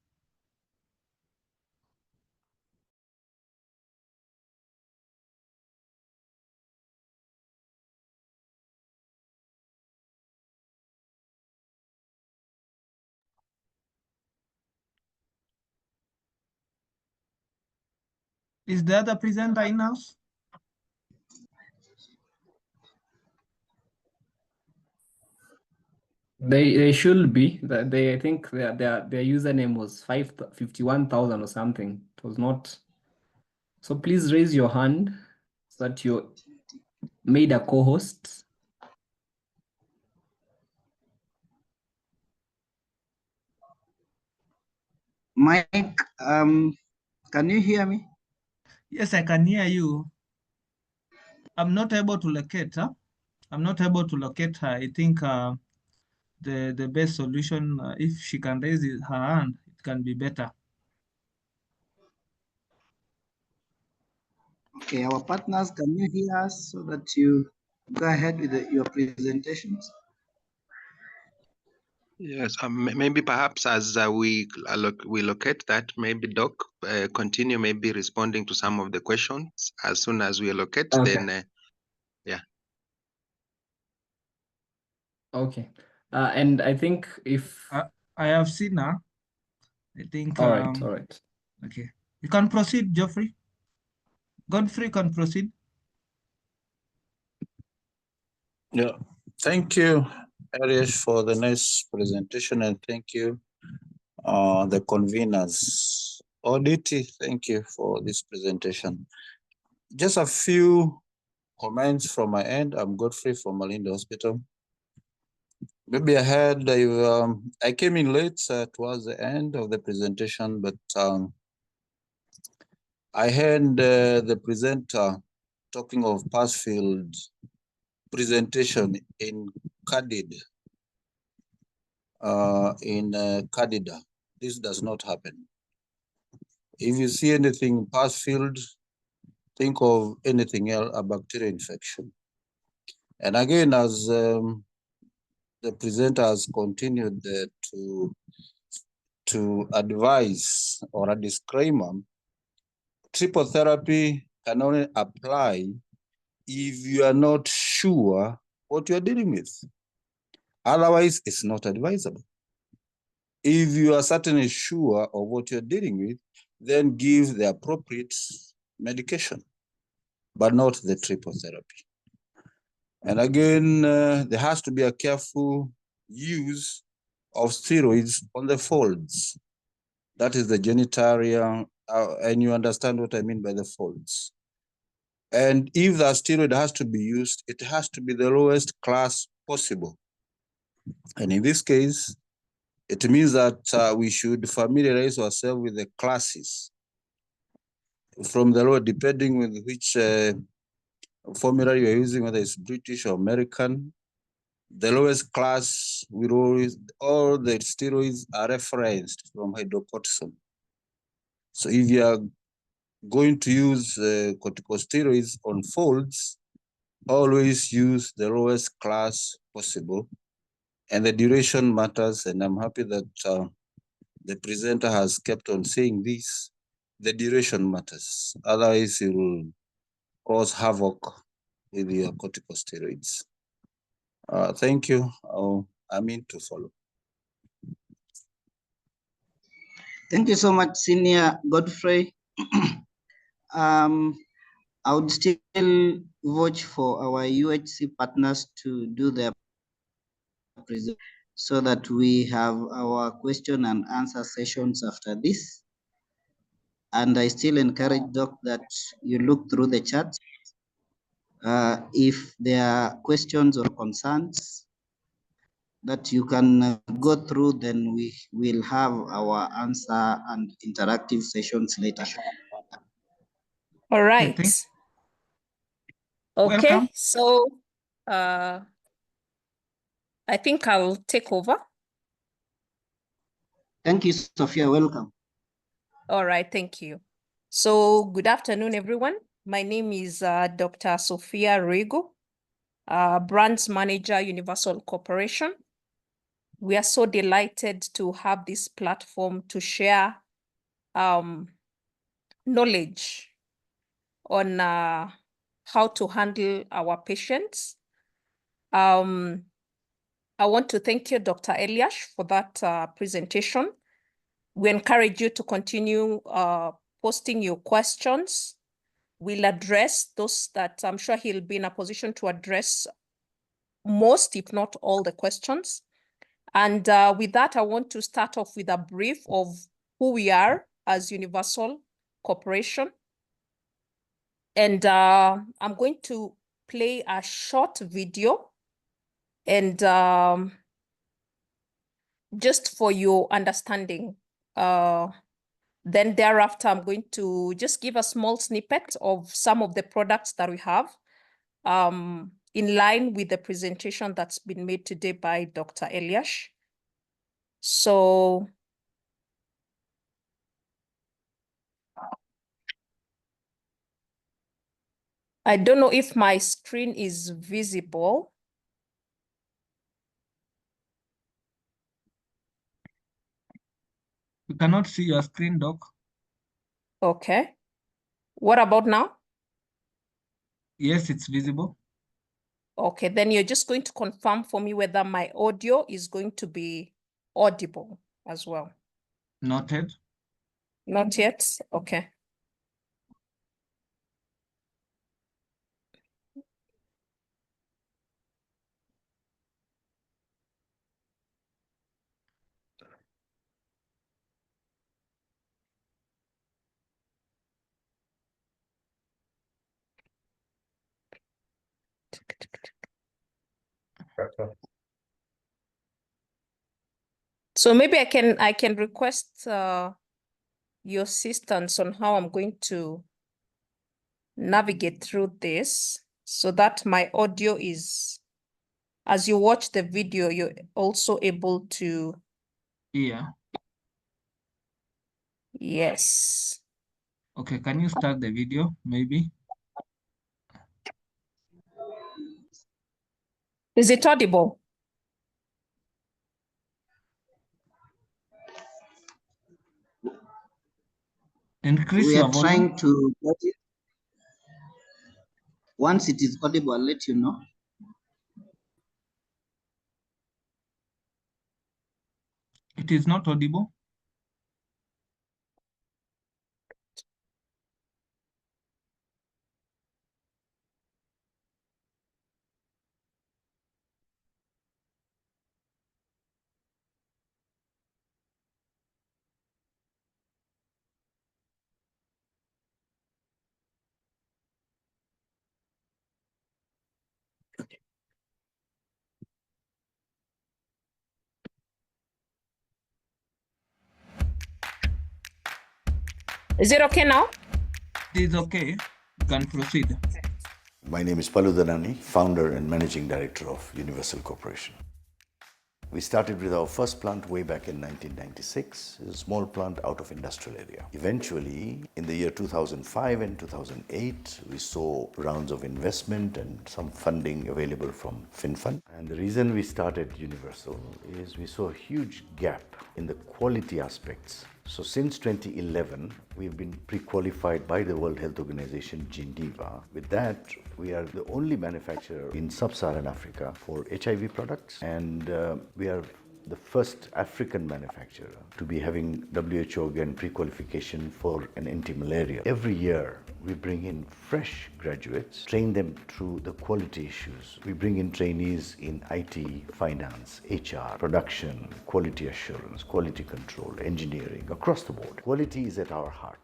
Is the other presenter in-house? They should be. I think their username was 51,000 or something. It was not. So please raise your hand so that you're made a co-host. Mike, can you hear me? Yes, I can hear you. I'm not able to locate her. I'm not able to locate her. I think the best solution, if she can raise her hand, it can be better. Okay, our partners, can you hear us so that you go ahead with your presentations? Yes, maybe perhaps as we locate that, maybe Doc continue maybe responding to some of the questions as soon as we locate. Okay. Then, yeah. Okay, and I think if I have seen her, I think. All right. Okay, you can proceed, Geoffrey. Godfrey can proceed. Yeah, thank you, Arish, for the nice presentation, and thank you, the conveners. Auditi, thank you for this presentation. Just a few comments from my end. I'm Godfrey from Malindi Hospital. Maybe I came in late towards the end of the presentation, but I heard the presenter talking of pass-field presentation in Candida. Candida. This does not happen. If you see anything pass-field, think of anything else, a bacterial infection. And again, as the presenter has continued to advise or a disclaimer, triple therapy can only apply if you are not sure what you're dealing with. Otherwise, it's not advisable. If you are certainly sure of what you're dealing with, then give the appropriate medication, but not the triple therapy. And again, there has to be a careful use of steroids on the folds. That is the genitalia, and you understand what I mean by the folds. And if the steroid has to be used, it has to be the lowest class possible. And in this case, it means that we should familiarize ourselves with the classes from the lower, depending with which formula you're using, whether it's British or American. The lowest class will always, all the steroids are referenced from hydrocortisone. So if you are going to use corticosteroids on folds, always use the lowest class possible. And the duration matters, and I'm happy that the presenter has kept on saying this. The duration matters. Otherwise, it will cause havoc with your corticosteroids. Thank you. I'm in to follow. Thank you so much, Senior Godfrey. I would still vouch for our UHC partners to do their presentation so that we have our question and answer sessions after this. And I still encourage Doc that you look through the chat. If there are questions or concerns that you can go through, then we will have our answer and interactive sessions later. All right. Okay, Welcome. so I think I will take over. Thank you, Sophia. Welcome. All right, thank you. So good afternoon, everyone. My name is Dr. Sophia Rigo, Brands Manager, Universal Corporation. We are so delighted to have this platform to share knowledge on how to handle our patients. I want to thank you, Dr. Eliash, for that presentation. We encourage you to continue posting your questions. We'll address those that I'm sure he'll be in a position to address most, if not all, the questions. And with that, I want to start off with a brief of who we are as Universal Corporation. And I'm going to play a short video. And just for your understanding, then thereafter, I'm going to just give a small snippet of some of the products that we have in line with the presentation that's been made today by Dr. Eliash. So I don't know if my screen is visible. We cannot see your screen, Doc. Okay. What about now? Yes, it's visible. Okay, then you're just going to confirm for me whether my audio is going to be audible as well. Noted. Not yet? Okay. So maybe I can request your assistance on how I'm going to navigate through this so that my audio is, as you watch the video, you're also able to. Yeah. Yes. Okay, can you start the video, maybe? Is it audible? Increase We your are volume. trying to get it. Once it is audible, I'll let you know. It is not audible. Is it okay now? It is okay. You can proceed. My name is Palu Dhanani, founder and managing director of Universal Corporation. We started with our first plant way back in 1996, a small plant out of industrial area. Eventually, in the year 2005 and 2008, we saw rounds of investment and some funding available from FinFund. And the reason we started Universal is we saw a huge gap in the quality aspects. So since 2011, we've been pre-qualified by the World Health Organization, Geneva. With that, we are the only manufacturer in sub-Saharan Africa for HIV products, and we are the first African manufacturer to be having WHO again pre-qualification for an anti-malaria. Every year, we bring in fresh graduates, train them through the quality issues. We bring in trainees in IT, finance, HR, production, quality assurance, quality control, engineering, across the board. Quality is at our heart.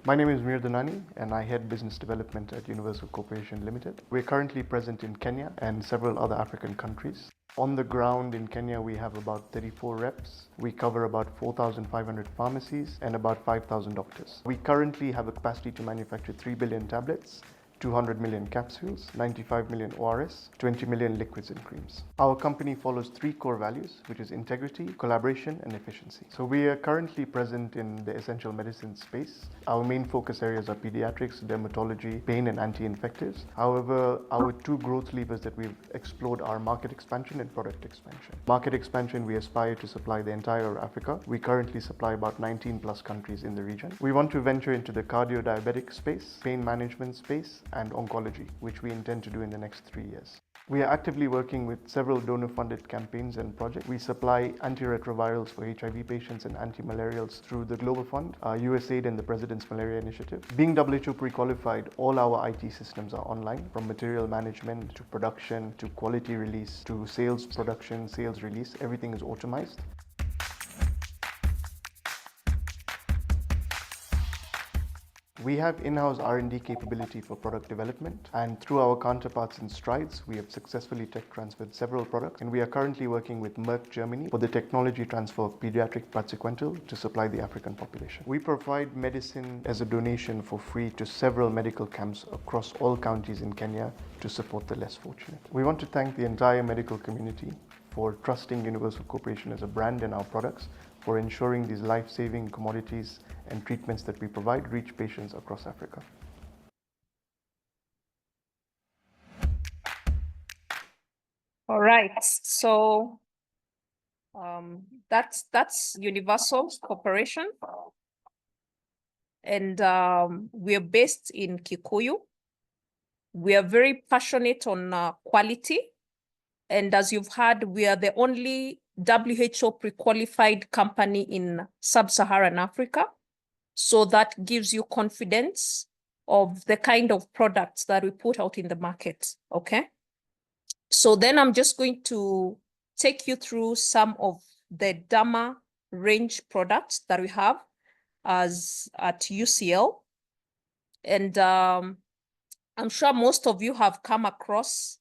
My name is Mir Dhanani and I head business development at Universal Corporation Limited. We're currently present in Kenya and several other African countries. On the ground in Kenya, we have about 34 reps. We cover about 4,500 pharmacies and about 5,000 doctors. We currently have a capacity to manufacture 3 billion tablets, 200 million capsules, 95 million ORS, 20 million liquids and creams. Our company follows 3 core values, which is integrity, collaboration, and efficiency. So we are currently present in the essential medicine space. Our main focus areas are pediatrics, dermatology, pain, and anti-infectives. However, our 2 growth levers that we've explored are market expansion and product expansion. Market expansion, we aspire to supply the entire Africa. We currently supply about 19 plus countries in the region. We want to venture into the cardio-diabetic space, pain management space, and oncology, which we intend to do in the next 3 years. We are actively working with several donor-funded campaigns and projects. We supply antiretrovirals for HIV patients and anti-malarials through the Global Fund, USAID, and the President's Malaria Initiative. Being WHO pre-qualified, all our IT systems are online, from material management to production to quality release to sales production, sales release, everything is automized. We have in-house R&D capability for product development, and through our counterparts in Strides, we have successfully tech transferred several products, and we are currently working with Merck Germany for the technology transfer of pediatric praziquantel to supply the African population. We provide medicine as a donation for free to several medical camps across all counties in Kenya to support the less fortunate. We want to thank the entire medical community for trusting Universal Corporation as a brand and our products, for ensuring these life-saving commodities and treatments that we provide reach patients across Africa. All right, so that's Universal Corporation, and we are based in Kikuyu. We are very passionate on quality, and as you've heard, we are the only WHO pre-qualified company in sub-Saharan Africa. So that gives you confidence of the kind of products that we put out in the market, okay? So then I'm just going to take you through some of the Derma range products that we have as at UCL. And I'm sure most of you have come across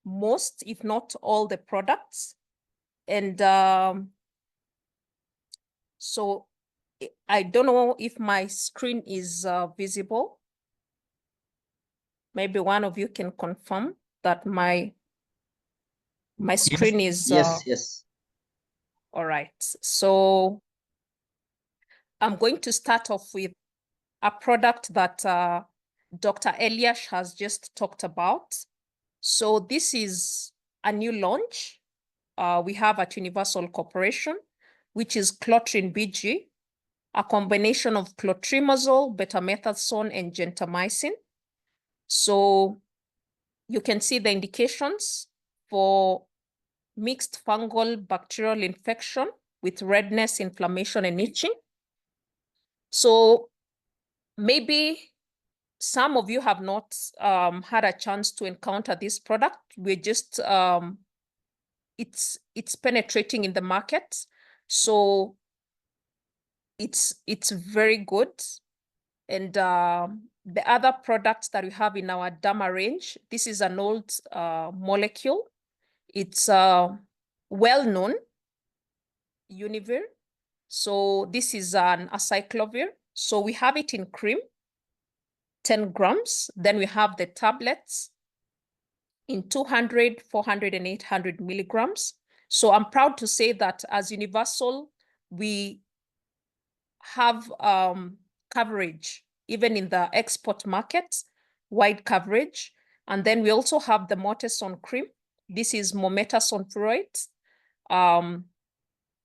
most, if not all, the products. And so I don't know if my screen is visible. Maybe one of you can confirm that my screen is... Yes. All right. So I'm going to start off with a product that Dr. Eliash has just talked about. So this is a new launch we have at Universal Corporation, which is Clotrin BG. a combination of clotrimazole, betamethasone, and gentamicin. So you can see the indications for mixed fungal bacterial infection with redness, inflammation, and itching. So maybe some of you have not had a chance to encounter this product. We're just, it's penetrating in the market. So it's very good. And the other products that we have in our Derma range, this is an old molecule. It's well-known, Univir. So this is an acyclovir. So we have it in cream, 10 grams. Then we have the tablets in 200, 400, and 800 milligrams. So I'm proud to say that as Universal, we have coverage, even in the export markets, wide coverage. And then we also have the Mortison cream. This is mometasone furoate,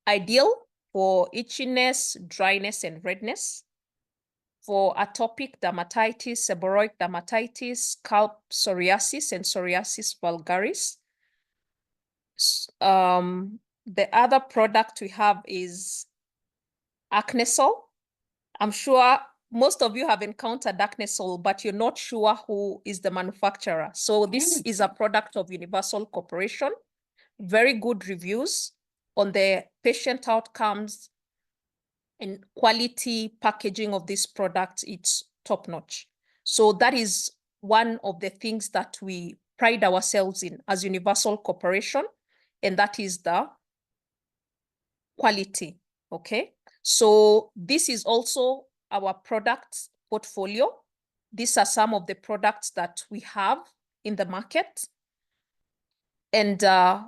ideal for itchiness, dryness, and redness. For atopic dermatitis, seborrheic dermatitis, scalp psoriasis, and psoriasis vulgaris. The other product we have is Acnesol. I'm sure most of you have encountered Acnesol, but you're not sure who is the manufacturer. So this is a product of Universal Corporation. Very good reviews on the patient outcomes and quality packaging of this product. It's top notch. So that is one of the things that we pride ourselves in as Universal Corporation, and that is the quality, okay? So this is also our product portfolio. These are some of the products that we have in the market. And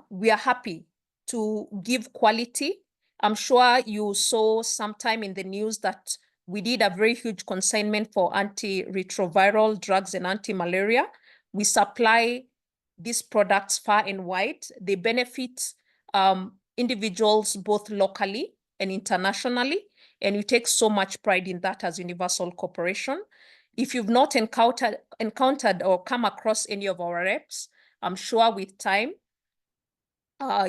we are happy to give quality. I'm sure you saw sometime in the news that we did a very huge consignment for antiretroviral drugs and anti-malaria. We supply these products far and wide. They benefit individuals both locally and internationally. And we take so much pride in that as Universal Corporation. If you've not encountered or come across any of our reps, I'm sure with time,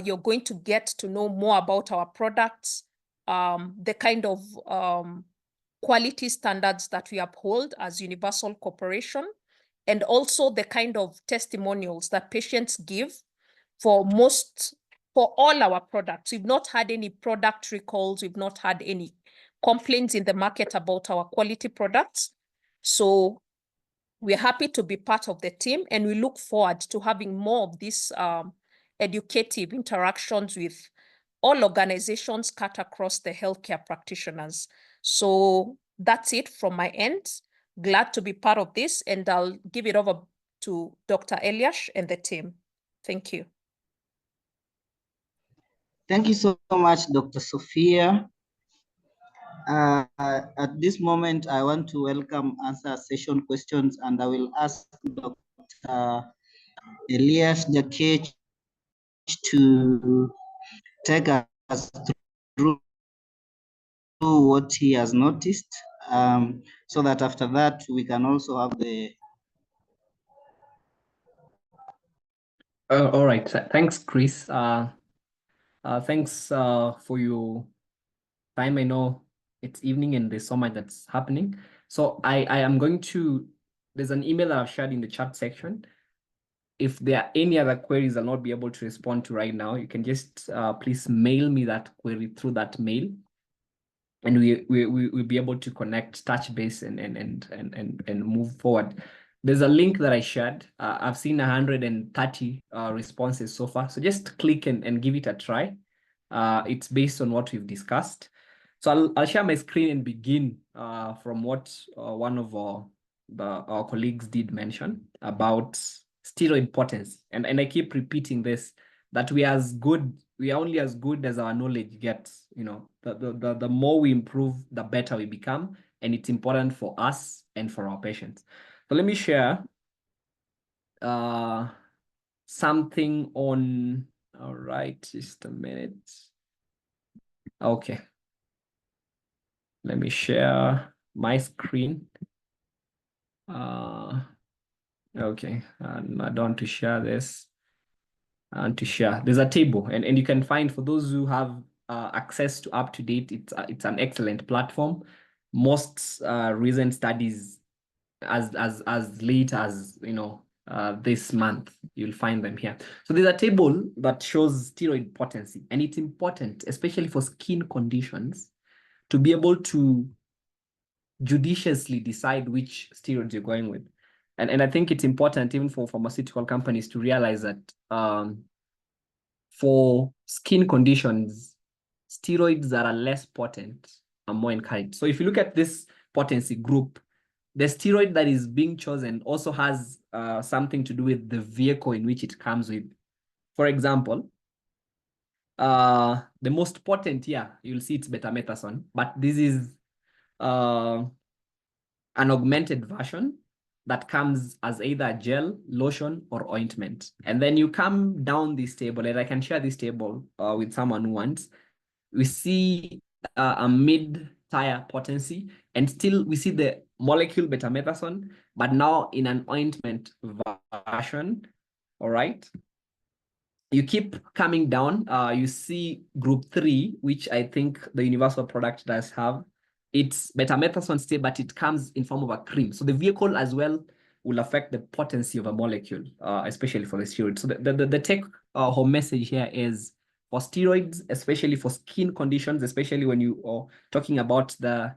you're going to get to know more about our products, the kind of quality standards that we uphold as Universal Corporation, and also the kind of testimonials that patients give for all our products. We've not had any product recalls. We've not had any complaints in the market about our quality products. So we're happy to be part of the team, and we look forward to having more of these educative interactions with all organizations cut across the healthcare practitioners. So that's it from my end. Glad to be part of this, and I'll give it over to Dr. Eliash and the team. Thank you. Thank you so much, Dr. Sophia. At this moment, I want to answer session questions, and I will ask Dr. Elias Jakech to take us through what he has noticed, so that after that we can also have the. All right. Thanks, Chris. Thanks for your time. I know it's evening and there's so much that's happening. So I am going to, there's an email I've shared in the chat section. If there are any other queries I'll not be able to respond to right now, you can just please mail me that query through that mail. And we'll be able to connect, touch base, and move forward. There's a link that I shared. I've seen 130 responses so far. So just click and give it a try. It's based on what we've discussed. So I'll share my screen and begin from what one of our colleagues did mention about steroid potency. And I keep repeating this, that we are only as good as our knowledge gets. You know, the more we improve, the better we become. And it's important for us and for our patients. So let me share something on, all right, just a minute. Okay. Let me share my screen. Okay, I don't want to share this. And to share, there's a table, and you can find, for those who have access to UpToDate, it's an excellent platform. Most recent studies, as late as this month, you'll find them here. So there's a table that shows steroid potency, and it's important, especially for skin conditions, to be able to judiciously decide which steroids you're going with. And I think it's important even for pharmaceutical companies to realize that for skin conditions, steroids that are less potent are more encouraged. So if you look at this potency group, the steroid that is being chosen also has something to do with the vehicle in which it comes with. For example, the most potent here, you'll see it's betamethasone, but this is an augmented version that comes as either a gel, lotion, or ointment. And then you come down this table, and I can share this table with someone who wants. We see a mid-tier potency, and still we see the molecule betamethasone, but now in an ointment version, all right? You keep coming down, you see group 3, which I think the universal product does have. It's betamethasone still, but it comes in form of a cream. So the vehicle as well will affect the potency of a molecule, especially for the steroid. So the take-home message here is, for steroids, especially for skin conditions, especially when you are talking about the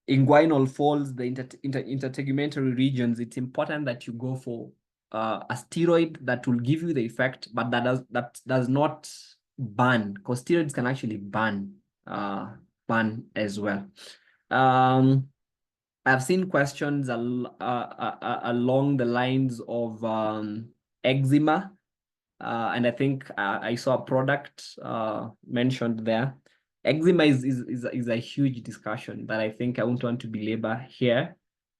inguinal folds, the intertegmentary regions, it's important that you go for a steroid that will give you the effect, but that does not burn, because steroids can actually burn as well. I've seen questions along the lines of eczema, and I think I saw a product mentioned there. Eczema is a huge discussion that I think I won't want to belabor here.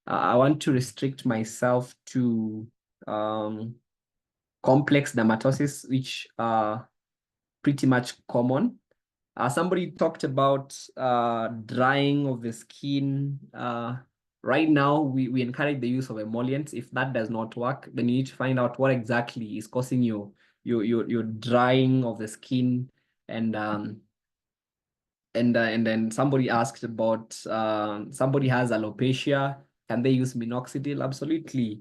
I want to restrict myself to complex dermatoses, which are pretty much common. Somebody talked about drying of the skin. Right now, we encourage the use of emollients. If that does not work, then you need to find out what exactly is causing your drying of the skin. And then somebody asked about somebody has alopecia. Can they use minoxidil? Absolutely.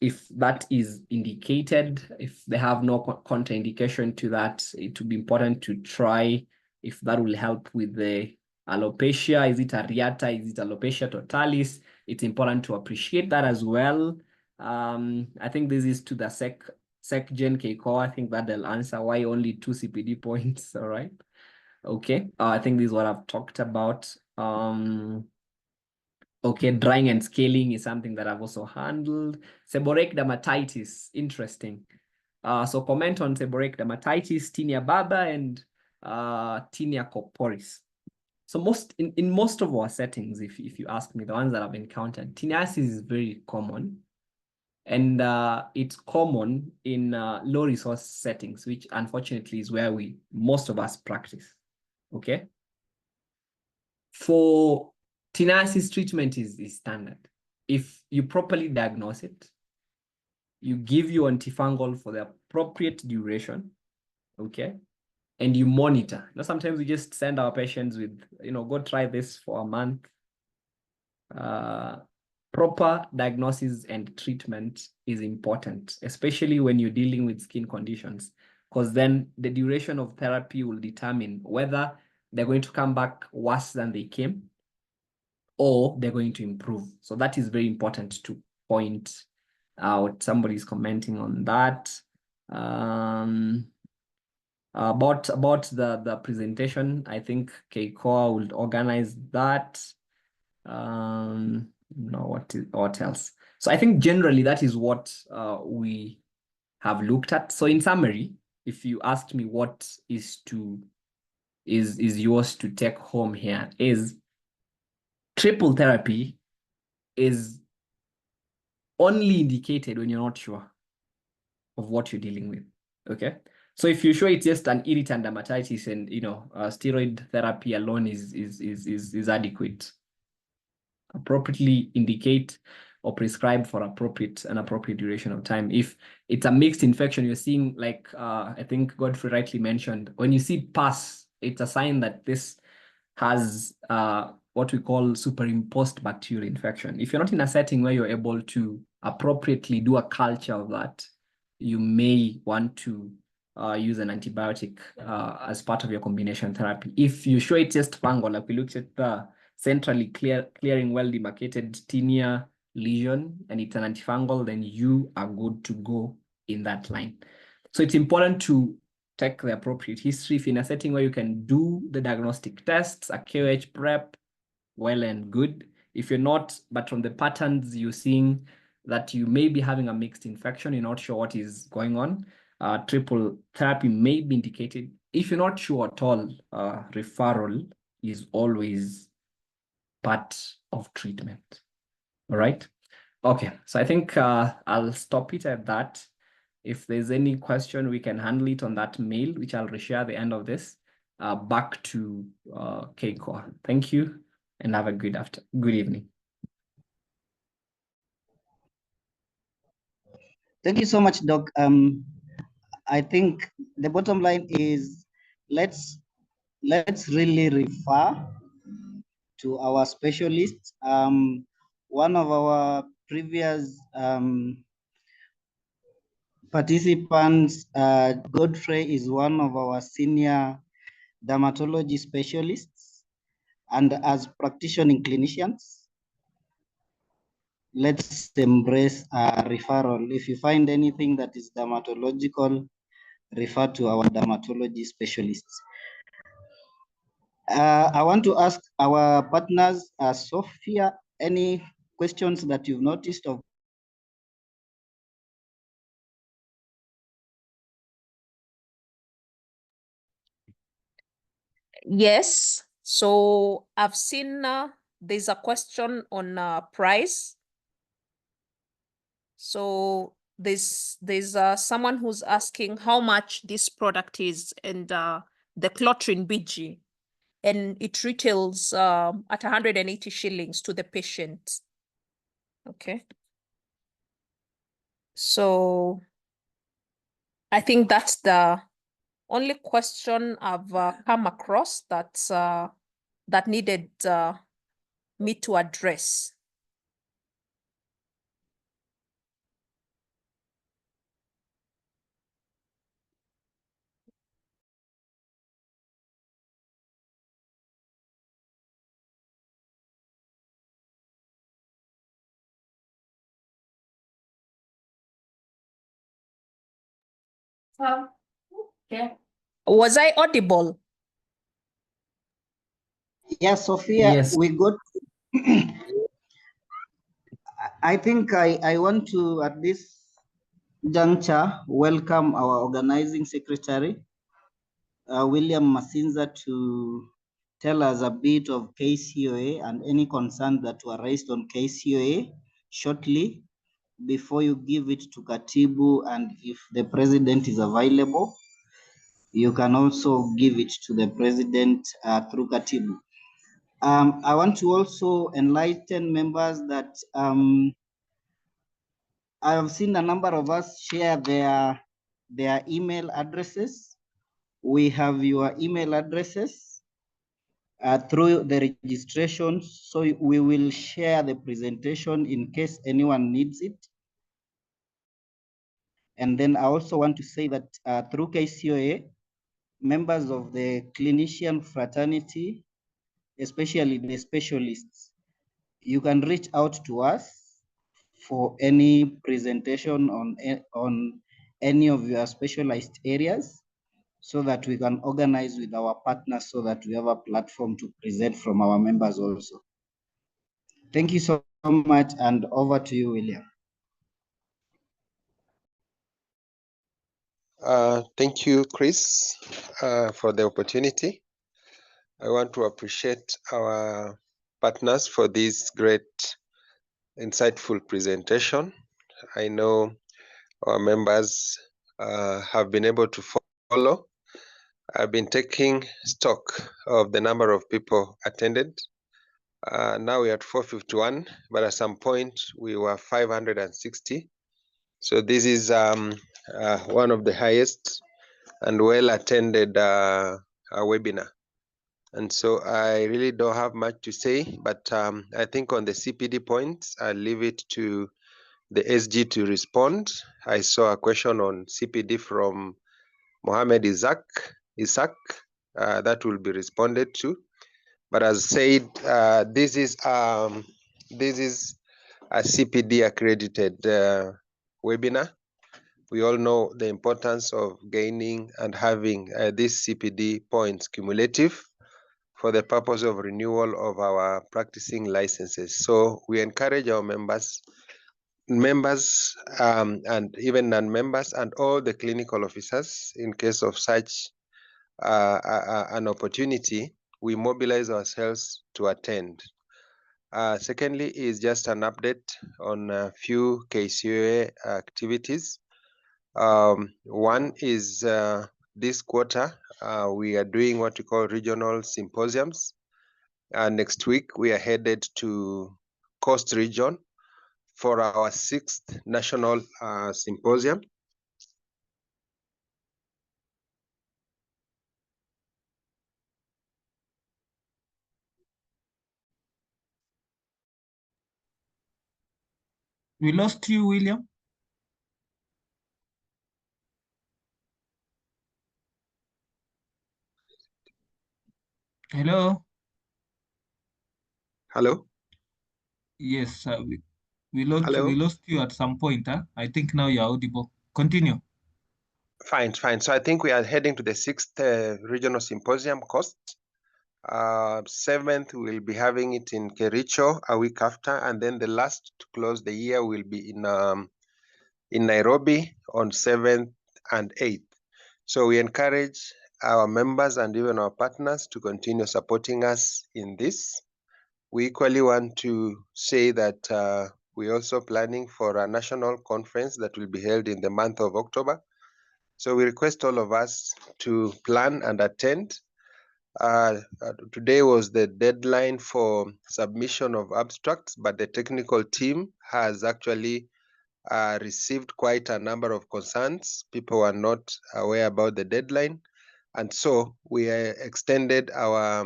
If that is indicated, if they have no contraindication to that, it would be important to try if that will help with the alopecia. Is it areata? Is it alopecia totalis? It's important to appreciate that as well. I think this is to the SecGen Keiko. I think that they'll answer why only 2 CPD points. All right. Okay. I think this is what I've talked about. Okay, drying and scaling is something that I've also handled. Seborrheic dermatitis, interesting. So comment on seborrheic dermatitis, tinea barba, and tinea corporis. So in most of our settings, if you ask me, the ones that I've encountered, tinnitus is very common. And it's common in low resource settings, which unfortunately is where most of us practice. Okay. For tinnitus, treatment is standard. If you properly diagnose it, you give your antifungal for the appropriate duration, okay? And you monitor. Now, sometimes we just send our patients with, go try this for a month. Proper diagnosis and treatment is important, especially when you're dealing with skin conditions, because then the duration of therapy will determine whether they're going to come back worse than they came or they're going to improve. So that is very important to point out. Somebody's commenting on that. About the presentation, I think Keikoa will organize that. What else? So I think generally that is what we have looked at. So in summary, if you asked me what is yours to take home here, is triple therapy is only indicated when you're not sure of what you're dealing with. Okay. So if you show it's just an irritant dermatitis and steroid therapy alone is adequate, appropriately indicate or prescribe for an appropriate duration of time. If it's a mixed infection, you're seeing, like I think Godfrey rightly mentioned, when you see pus, it's a sign that this has what we call superimposed bacterial infection. If you're not in a setting where you're able to appropriately do a culture of that, you may want to use an antibiotic as part of your combination therapy. If you show it just fungal, like we looked at the centrally clearing well-demarcated tinea lesion, and it's an antifungal, then you are good to go in that line. So it's important to take the appropriate history. If in a setting where you can do the diagnostic tests, a KOH prep, well and good. If you're not, but from the patterns you're seeing that you may be having a mixed infection, you're not sure what is going on, triple therapy may be indicated. If you're not sure at all, referral is always part of treatment. All right. Okay, so I think I'll stop it at that. If there's any question, we can handle it on that mail, which I'll reshare at the end of this. Back to Keiko. Thank you, and have a good evening. Thank you so much, Doc. I think the bottom line is let's really refer to our specialists. One of our previous participants, Godfrey, is one of our senior dermatology specialists, and as practicing clinicians, let's embrace a referral. If you find anything that is dermatological, refer to our dermatology specialists. I want to ask our partners, Sophia, any questions that you've noticed of? Yes, so I've seen there's a question on price. So there's someone who's asking how much this product is, and the Clotrin BG, and it retails at 180 shillings to the patient. Okay. So I think that's the only question I've come across that's that needed me to address. Okay. Was I audible? Yes, Sophia, Yes. we got. I think I want to, at this juncture, welcome our organizing secretary, William Masinza, to tell us a bit of KCOA and any concerns that were raised on KCOA shortly before you give it to Katibu, and if the president is available, you can also give it to the president through Katibu. I want to also enlighten members that I have seen a number of us share their email addresses. We have your email addresses through the registration, so we will share the presentation in case anyone needs it. And then I also want to say that through KCOA, members of the clinician fraternity, especially the specialists, you can reach out to us for any presentation on any of your specialized areas, so that we can organize with our partners so that we have a platform to present from our members also. Thank you so much, and over to you, William. Thank you, Chris, for the opportunity. I want to appreciate our partners for this great, insightful presentation. I know our members have been able to follow. I've been taking stock of the number of people attended. Now we're at 451, but at some point we were 560. So this is one of the highest and well attended webinar. And so I really don't have much to say, but I think on the CPD points, I'll leave it to the SG to respond. I saw a question on CPD from Mohammed Isaac. That will be responded to. But as said, this is a CPD accredited webinar. We all know the importance of gaining and having these CPD points cumulative for the purpose of renewal of our practicing licenses. So we encourage our members and even non-members and all the clinical officers, in case of such an opportunity, we mobilize ourselves to attend. Secondly is just an update on a few KCOA activities. One is this quarter, we are doing what we call regional symposiums. Next week, we are headed to Coast Region for our 6th national symposium. We lost you, William. Hello. Hello? Yes, we lost Hello? we lost you at some point. Huh? I think now you're audible. Continue. Fine. So I think we are heading to the 6th regional symposium cost. 7th, we'll be having it in Kericho a week after, and then the last to close the year will be in Nairobi on 7th and 8th. So we encourage our members and even our partners to continue supporting us in this. We equally want to say that we're also planning for a national conference that will be held in the month of October. So we request all of us to plan and attend. Today was the deadline for submission of abstracts, but the technical team has actually received quite a number of concerns. People were not aware about the deadline. And so we extended our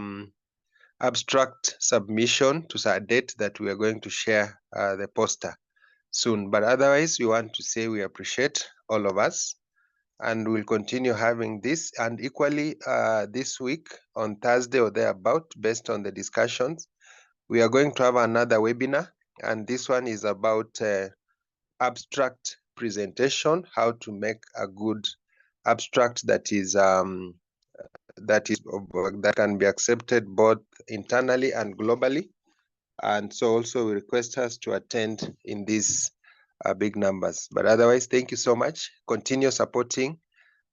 abstract submission to a date that we are going to share the poster soon. But otherwise, we want to say we appreciate all of us and we'll continue having this. And equally, this week on Thursday or thereabout, based on the discussions, we are going to have another webinar. And this one is about abstract presentation, how to make a good abstract that can be accepted both internally and globally. And so also we request us to attend in these big numbers. But otherwise, thank you so much. Continue supporting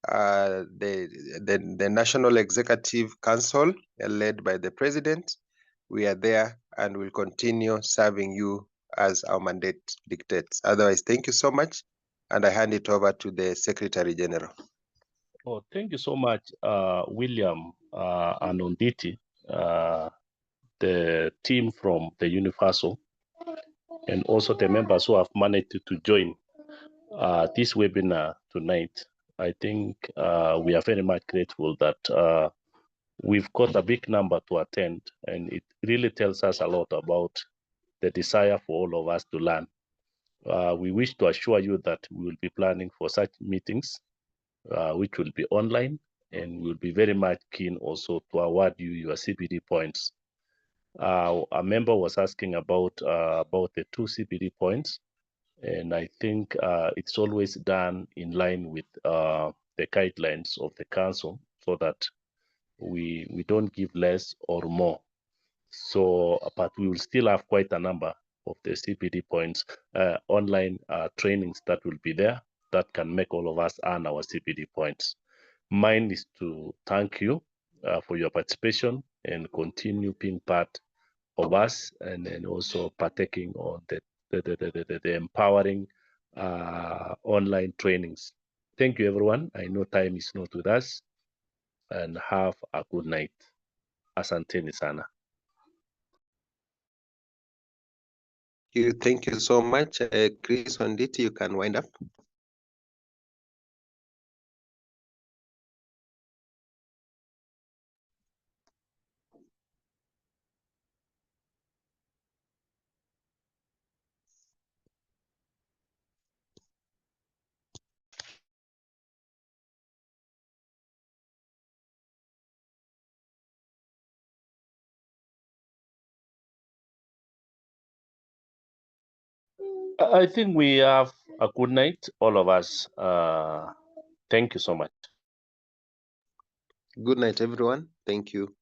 the National Executive Council led by the President. We are there and will continue serving you as our mandate dictates. Otherwise, thank you so much. And I hand it over to the Secretary General. Oh, thank you so much, William and Onditi, the team from the Universal, and also the members who have managed to join this webinar tonight. I think we are very much grateful that we've got a big number to attend, and it really tells us a lot about the desire for all of us to learn. We wish to assure you that we will be planning for such meetings, which will be online, and we'll be very much keen also to award you your CPD points. A member was asking about the 2 CPD points, and I think it's always done in line with the guidelines of the council, so that we don't give less or more. So, but we will still have quite a number of the CPD points, online trainings that will be there that can make all of us earn our CPD points. Mine is to thank you for your participation and continue being part of us, and also partaking on the empowering online trainings Thank you, everyone. I know time is not with us, and have a good night. Asanteni sana. Thank you so much. Chris Onditi, you can wind up. I think we have a good night, all of us. Thank you so much. Good night, everyone. Thank you.